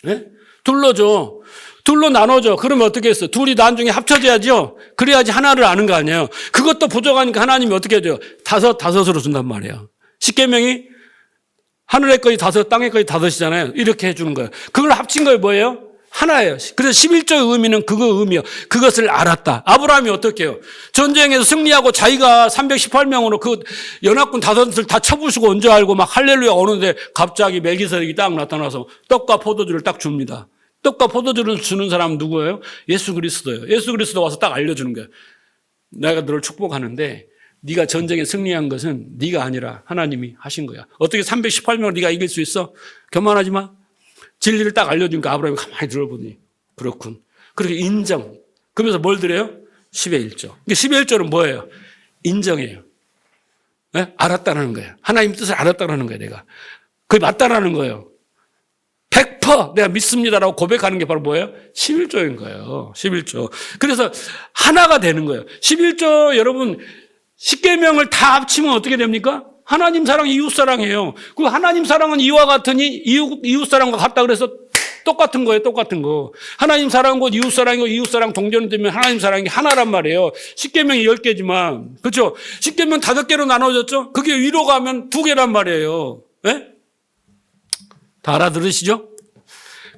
네? 둘로 줘. 둘로 나눠줘. 그러면 어떻게 했어? 둘이 나중에 합쳐져야죠. 그래야지 하나를 아는 거 아니에요. 그것도 부족하니까 하나님이 어떻게 해줘요? 다섯으로 준단 말이에요. 십계명이 하늘의 것이 다섯, 땅의 것이 다섯이잖아요. 이렇게 해주는 거예요. 그걸 합친 거예요. 뭐예요? 하나예요. 그래서 11조의 의미는 그거 의미요. 그것을 알았다. 아브라함이 어떻게 해요? 전쟁에서 승리하고 자기가 318명으로 그 연합군 다섯을 다 쳐부수고 언제 알고 막 할렐루야 오는데 갑자기 멜기세덱이 딱 나타나서 떡과 포도주를 딱 줍니다. 떡과 포도주를 주는 사람은 누구예요? 예수 그리스도예요. 예수 그리스도 와서 딱 알려주는 거예요. 내가 너를 축복하는데 네가 전쟁에 승리한 것은 네가 아니라 하나님이 하신 거야. 어떻게 318명을 네가 이길 수 있어? 교만하지 마. 진리를 딱 알려주니까 아브라함이 가만히 들어보니 그렇군. 그렇게 인정. 그러면서 뭘 드려요? 10의 1조. 그러니까 10의 1조는 뭐예요? 인정이에요. 네? 알았다는 거예요. 하나님 뜻을 알았다는 거예요. 내가. 그게 맞다라는 거예요. 100% 내가 믿습니다라고 고백하는 게 바로 뭐예요? 11조인 거예요. 11조. 그래서 하나가 되는 거예요. 11조 여러분 10계명을 다 합치면 어떻게 됩니까? 하나님 사랑, 이웃 사랑이에요. 그 하나님 사랑은 이와 같으니 이웃 사랑과 같다 그래서 똑같은 거예요. 똑같은 거. 하나님 사랑은 곧 이웃 사랑이고 이웃 사랑 동전이 되면 하나님 사랑이 하나란 말이에요. 10계명이 10개지만. 그렇죠? 10계명 5개로 나눠졌죠? 그게 위로 가면 2개란 말이에요. 네? 다 알아들으시죠?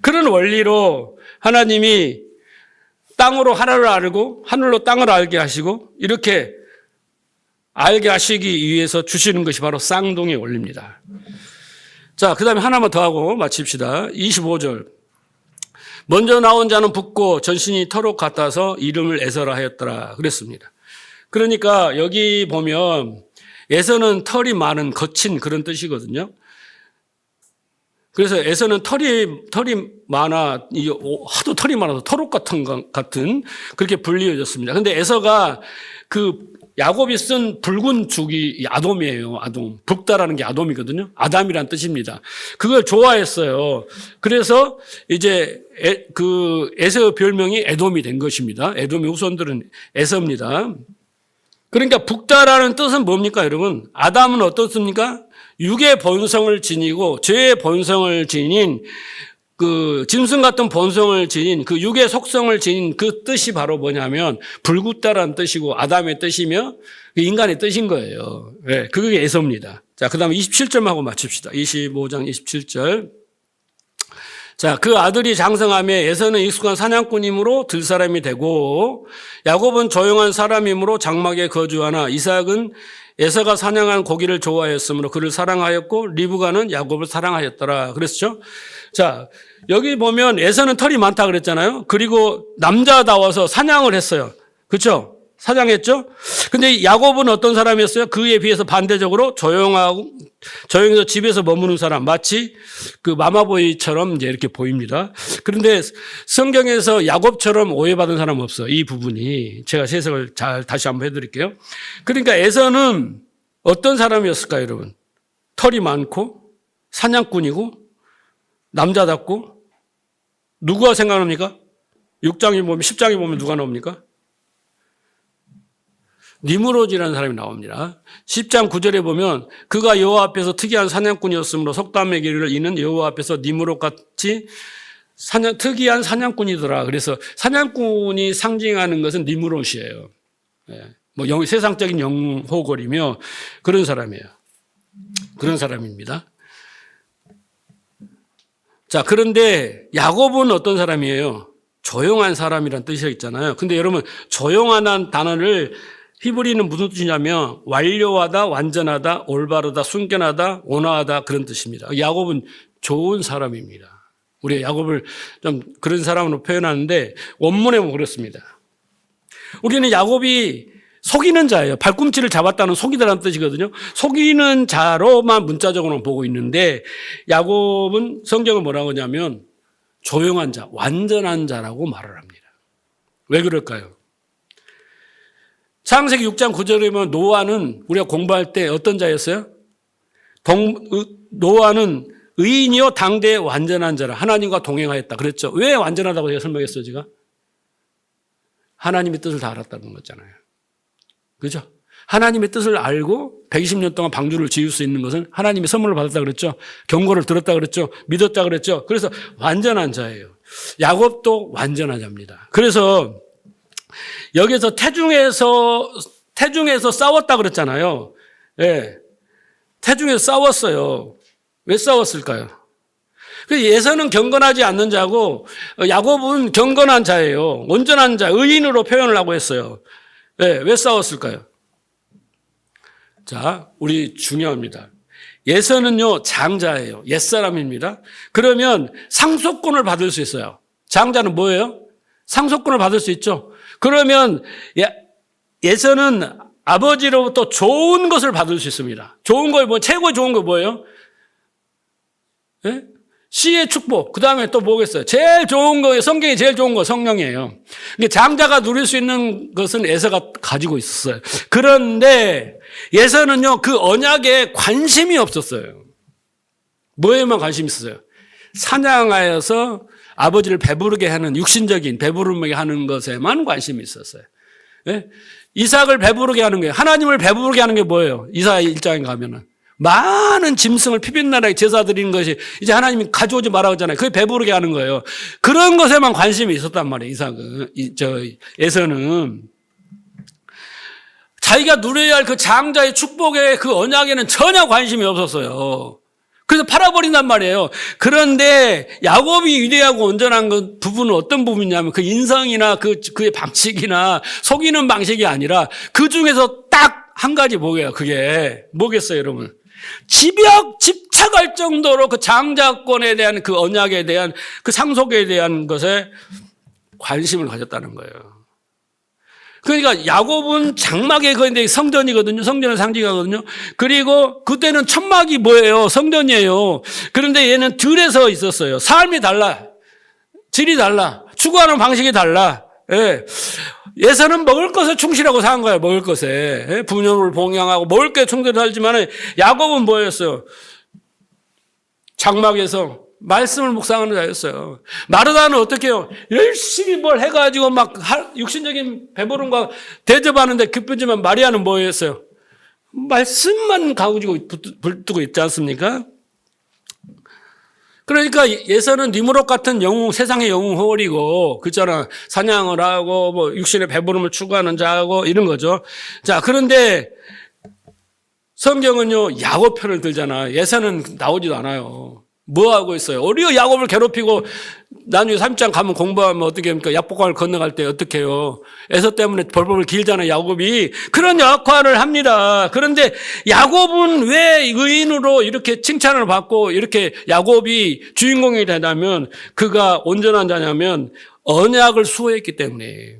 그런 원리로 하나님이 땅으로 하나를 알고 하늘로 땅을 알게 하시고 이렇게 알게 하시기 위해서 주시는 것이 바로 쌍둥이 원리입니다. 자, 그 다음에 하나만 더 하고 마칩시다. 25절. 먼저 나온 자는 붓고 전신이 털옷 같아서 이름을 에서라 하였더라 그랬습니다. 그러니까 여기 보면 에서는 털이 많은 거친 그런 뜻이거든요. 그래서 에서는 털이 많아, 하도 털이 많아서 털옷 같은 그렇게 불리워졌습니다. 근데 에서가 그 야곱이 쓴 붉은 죽이 아돔이에요. 아돔. 붉다라는 게 아돔이거든요. 아담이란 뜻입니다. 그걸 좋아했어요. 그래서 이제 에서의 별명이 에돔이 된 것입니다. 에돔의 후손들은 에서입니다. 그러니까 붉다라는 뜻은 뭡니까, 여러분? 아담은 어떻습니까? 육의 본성을 지니고 죄의 본성을 지닌 그 짐승 같은 본성을 지닌 그 육의 속성을 지닌 그 뜻이 바로 뭐냐면 불굳다라는 뜻이고 아담의 뜻이며 인간의 뜻인 거예요. 네, 그게 에서입니다. 자, 그 다음에 27절하고 맞춥시다. 25장 27절. 자, 그 아들이 장성하며 에서는 익숙한 사냥꾼이므로 들사람이 되고 야곱은 조용한 사람이므로 장막에 거주하나 이삭은 에서가 사냥한 고기를 좋아했으므로 그를 사랑하였고 리브가는 야곱을 사랑하였더라. 그랬죠? 자, 여기 보면 에서는 털이 많다 그랬잖아요. 그리고 남자다워서 사냥을 했어요. 그렇죠? 사냥했죠? 근데 야곱은 어떤 사람이었어요? 그에 비해서 반대적으로 조용해서 집에서 머무는 사람, 마치 그 마마보이처럼 이제 이렇게 보입니다. 그런데 성경에서 야곱처럼 오해받은 사람은 없어요. 이 부분이. 제가 해석을 잘 다시 한번 해드릴게요. 그러니까 에서는 어떤 사람이었을까요, 여러분? 털이 많고, 사냥꾼이고, 남자답고, 누구가 생각납니까? 6장에 보면, 10장에 보면 누가 나옵니까? 니므롯이라는 사람이 나옵니다. 10장 9절에 보면 그가 여호와 앞에서 특이한 사냥꾼이었으므로 속담의 길을 이는 여호와 앞에서 니므롯같이 특이한 사냥꾼이더라. 그래서 사냥꾼이 상징하는 것은 니므롯이에요. 뭐 세상적인 영호걸이며 그런 사람이에요. 그런 사람입니다. 자, 그런데 야곱은 어떤 사람이에요? 조용한 사람이란 뜻이 있잖아요. 근데 여러분 조용하다는 단어를 히브리는 무슨 뜻이냐면 완료하다, 완전하다, 올바르다, 순견하다, 온화하다 그런 뜻입니다. 야곱은 좋은 사람입니다. 우리 야곱을 좀 그런 사람으로 표현하는데 원문에 보면 그렇습니다. 우리는 야곱이 속이는 자예요. 발꿈치를 잡았다는 속이다라는 뜻이거든요. 속이는 자로만 문자적으로는 보고 있는데 야곱은 성경을 뭐라고 하냐면 조용한 자, 완전한 자라고 말을 합니다. 왜 그럴까요? 창세기 6장 9절에 보면 노아는 우리가 공부할 때 어떤 자였어요? 노아는 의인이요 당대의 완전한 자라 하나님과 동행하였다. 그랬죠. 왜 완전하다고 제가 설명했어요, 제가? 하나님의 뜻을 다 알았다는 거잖아요. 그죠? 하나님의 뜻을 알고 120년 동안 방주를 지을 수 있는 것은 하나님의 선물을 받았다 그랬죠. 경고를 들었다 그랬죠. 믿었다 그랬죠. 그래서 완전한 자예요. 야곱도 완전한 자입니다. 그래서 여기서 태중에서 싸웠다 그랬잖아요. 예. 태중에서 싸웠어요. 왜 싸웠을까요? 에서는 경건하지 않는 자고 야곱은 경건한 자예요. 온전한 자, 의인으로 표현을 하고 했어요. 예. 왜 싸웠을까요? 자, 우리 중요합니다. 에서는요, 장자예요. 옛사람입니다. 그러면 상속권을 받을 수 있어요. 장자는 뭐예요? 상속권을 받을 수 있죠. 그러면 에서는 아버지로부터 좋은 것을 받을 수 있습니다. 좋은 거, 최고 좋은 거 뭐예요? 예? 씨의 축복. 그 다음에 또 뭐겠어요? 제일 좋은 거, 성경이 제일 좋은 거 성령이에요. 근데 장자가 누릴 수 있는 것은 에서가 가지고 있었어요. 그런데 에서는요, 그 언약에 관심이 없었어요. 뭐에만 관심이 있었어요? 사냥하여서 아버지를 배부르게 하는 육신적인 배부르게 하는 것에만 관심이 있었어요. 예? 이삭을 배부르게 하는 거예요. 하나님을 배부르게 하는 게 뭐예요? 이사 1장에 가면은 많은 짐승을 피빈나라에 제사 드리는 것이 이제 하나님이 가져오지 말라고 하잖아요. 그게 배부르게 하는 거예요. 그런 것에만 관심이 있었단 말이에요. 에서는 자기가 누려야 할 그 장자의 축복의 그 언약에는 전혀 관심이 없었어요. 그래서 팔아버린단 말이에요. 그런데 야곱이 위대하고 온전한 그 부분은 어떤 부분이냐면 그 인성이나 그의 방식이나 속이는 방식이 아니라 그 중에서 딱 한 가지 뭐예요? 그게 뭐겠어요, 여러분? 집착할 정도로 그 장자권에 대한 그 언약에 대한 그 상속에 대한 것에 관심을 가졌다는 거예요. 그러니까 야곱은 장막에 거인데 성전이거든요. 성전을 상징하거든요. 그리고 그때는 천막이 뭐예요? 성전이에요. 그런데 얘는 들에서 있었어요. 삶이 달라. 질이 달라. 추구하는 방식이 달라. 예. 에서는 먹을 것에 충실하고 산 거예요. 먹을 것에. 부녀를 봉양하고 먹을 게 충실하지만 야곱은 뭐였어요? 장막에서 말씀을 묵상하는 자였어요. 마르다는 어떻게 해요? 열심히 뭘 해가지고 막 육신적인 배부름과 대접하는데 기쁘지만 마리아는 뭐였어요? 말씀만 가지고 붙들고 있지 않습니까? 그러니까 예서는 니무롯 같은 영웅, 세상의 영웅 홀이고, 그잖아. 사냥을 하고, 뭐, 육신의 배부름을 추구하는 자하고, 이런 거죠. 자, 그런데 성경은요, 야곱 편을 들잖아. 예서는 나오지도 않아요. 뭐 하고 있어요? 어리어 야곱을 괴롭히고, 나중에 3장 가면 공부하면 어떻게 합니까? 약복강을 건너갈 때 어떻게 해요? 에서 때문에 벌벌을 길잖아요, 야곱이. 그런 역할을 합니다. 그런데 야곱은 왜 의인으로 이렇게 칭찬을 받고 이렇게 야곱이 주인공이 되냐면 그가 온전한 자냐면 언약을 수호했기 때문에.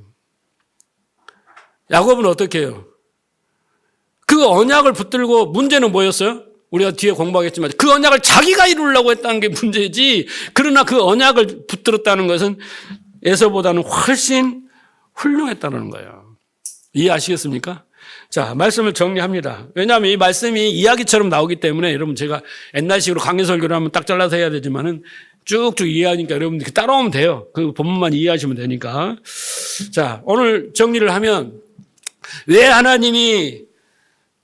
야곱은 어떻게 해요? 그 언약을 붙들고 문제는 뭐였어요? 우리가 뒤에 공부하겠지만 그 언약을 자기가 이루려고 했다는 게 문제지. 그러나 그 언약을 붙들었다는 것은 에서보다는 훨씬 훌륭했다는 거예요. 이해하시겠습니까? 자, 말씀을 정리합니다. 왜냐하면 이 말씀이 이야기처럼 나오기 때문에 여러분 제가 옛날식으로 강의 설교를 하면 딱 잘라서 해야 되지만은 쭉쭉 이해하니까 여러분들이 따라오면 돼요. 그 본문만 이해하시면 되니까. 자, 오늘 정리를 하면 왜 하나님이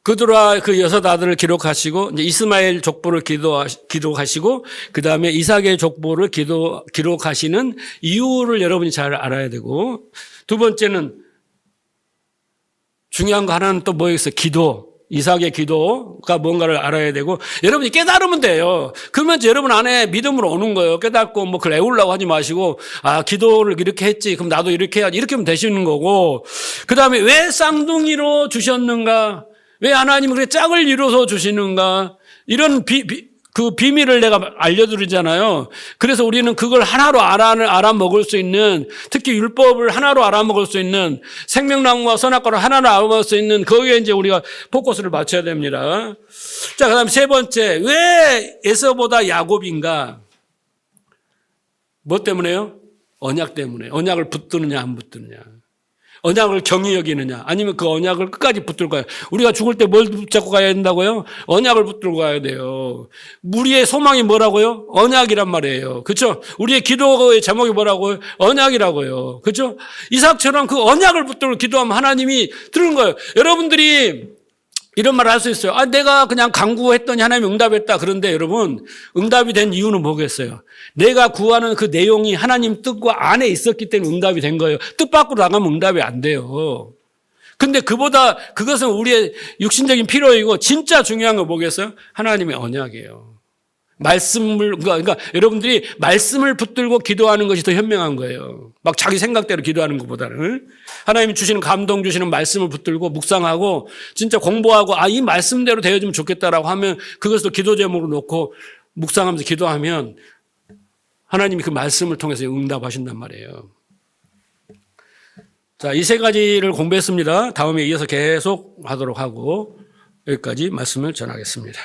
그들과 그 여섯 아들을 기록하시고 이제 이스마엘 족보를 기록하시고 그 다음에 이삭의 족보를 기록하시는 이유를 여러분이 잘 알아야 되고 두 번째는 중요한 거 하나는 또 뭐였어요? 기도. 이삭의 기도가 뭔가를 알아야 되고 여러분이 깨달으면 돼요. 그러면 여러분 안에 믿음으로 오는 거예요. 깨닫고 뭐 그걸 애우려고 하지 마시고 아 기도를 이렇게 했지 그럼 나도 이렇게 해야지 이렇게 하면 되시는 거고 그 다음에 왜 쌍둥이로 주셨는가 왜 하나님은 그렇게 짝을 이뤄서 주시는가 이런 그 비밀을 내가 알려드리잖아요. 그래서 우리는 그걸 하나로 알아먹을 수 있는 특히 율법을 하나로 알아먹을 수 있는 생명나무와 선악과를 하나로 알아먹을 수 있는 거기에 이제 우리가 포커스를 맞춰야 됩니다. 자, 그 다음 세 번째 왜 에서보다 야곱인가? 뭐 때문에요? 언약 때문에. 언약을 붙드느냐 안 붙드느냐. 언약을 경히 여기느냐 아니면 그 언약을 끝까지 붙들고 가요. 우리가 죽을 때 뭘 붙잡고 가야 된다고요? 언약을 붙들고 가야 돼요. 우리의 소망이 뭐라고요? 언약이란 말이에요. 그렇죠? 우리의 기도의 제목이 뭐라고요? 언약이라고요. 그렇죠? 이삭처럼 그 언약을 붙들고 기도하면 하나님이 들은 거예요. 여러분들이 이런 말을 할 수 있어요. 아, 내가 그냥 간구했더니 하나님이 응답했다. 그런데 여러분, 응답이 된 이유는 뭐겠어요? 내가 구하는 그 내용이 하나님 뜻과 안에 있었기 때문에 응답이 된 거예요. 뜻 밖으로 나가면 응답이 안 돼요. 근데 그것은 우리의 육신적인 필요이고 진짜 중요한 거 뭐겠어요? 하나님의 언약이에요. 그러니까 여러분들이 말씀을 붙들고 기도하는 것이 더 현명한 거예요. 막 자기 생각대로 기도하는 것보다는. 하나님이 주시는 감동 주시는 말씀을 붙들고 묵상하고 진짜 공부하고 이 말씀대로 되어지면 좋겠다라고 하면 그것도 기도 제목으로 놓고 묵상하면서 기도하면 하나님이 그 말씀을 통해서 응답하신단 말이에요. 자, 이 세 가지를 공부했습니다. 다음에 이어서 계속 하도록 하고 여기까지 말씀을 전하겠습니다.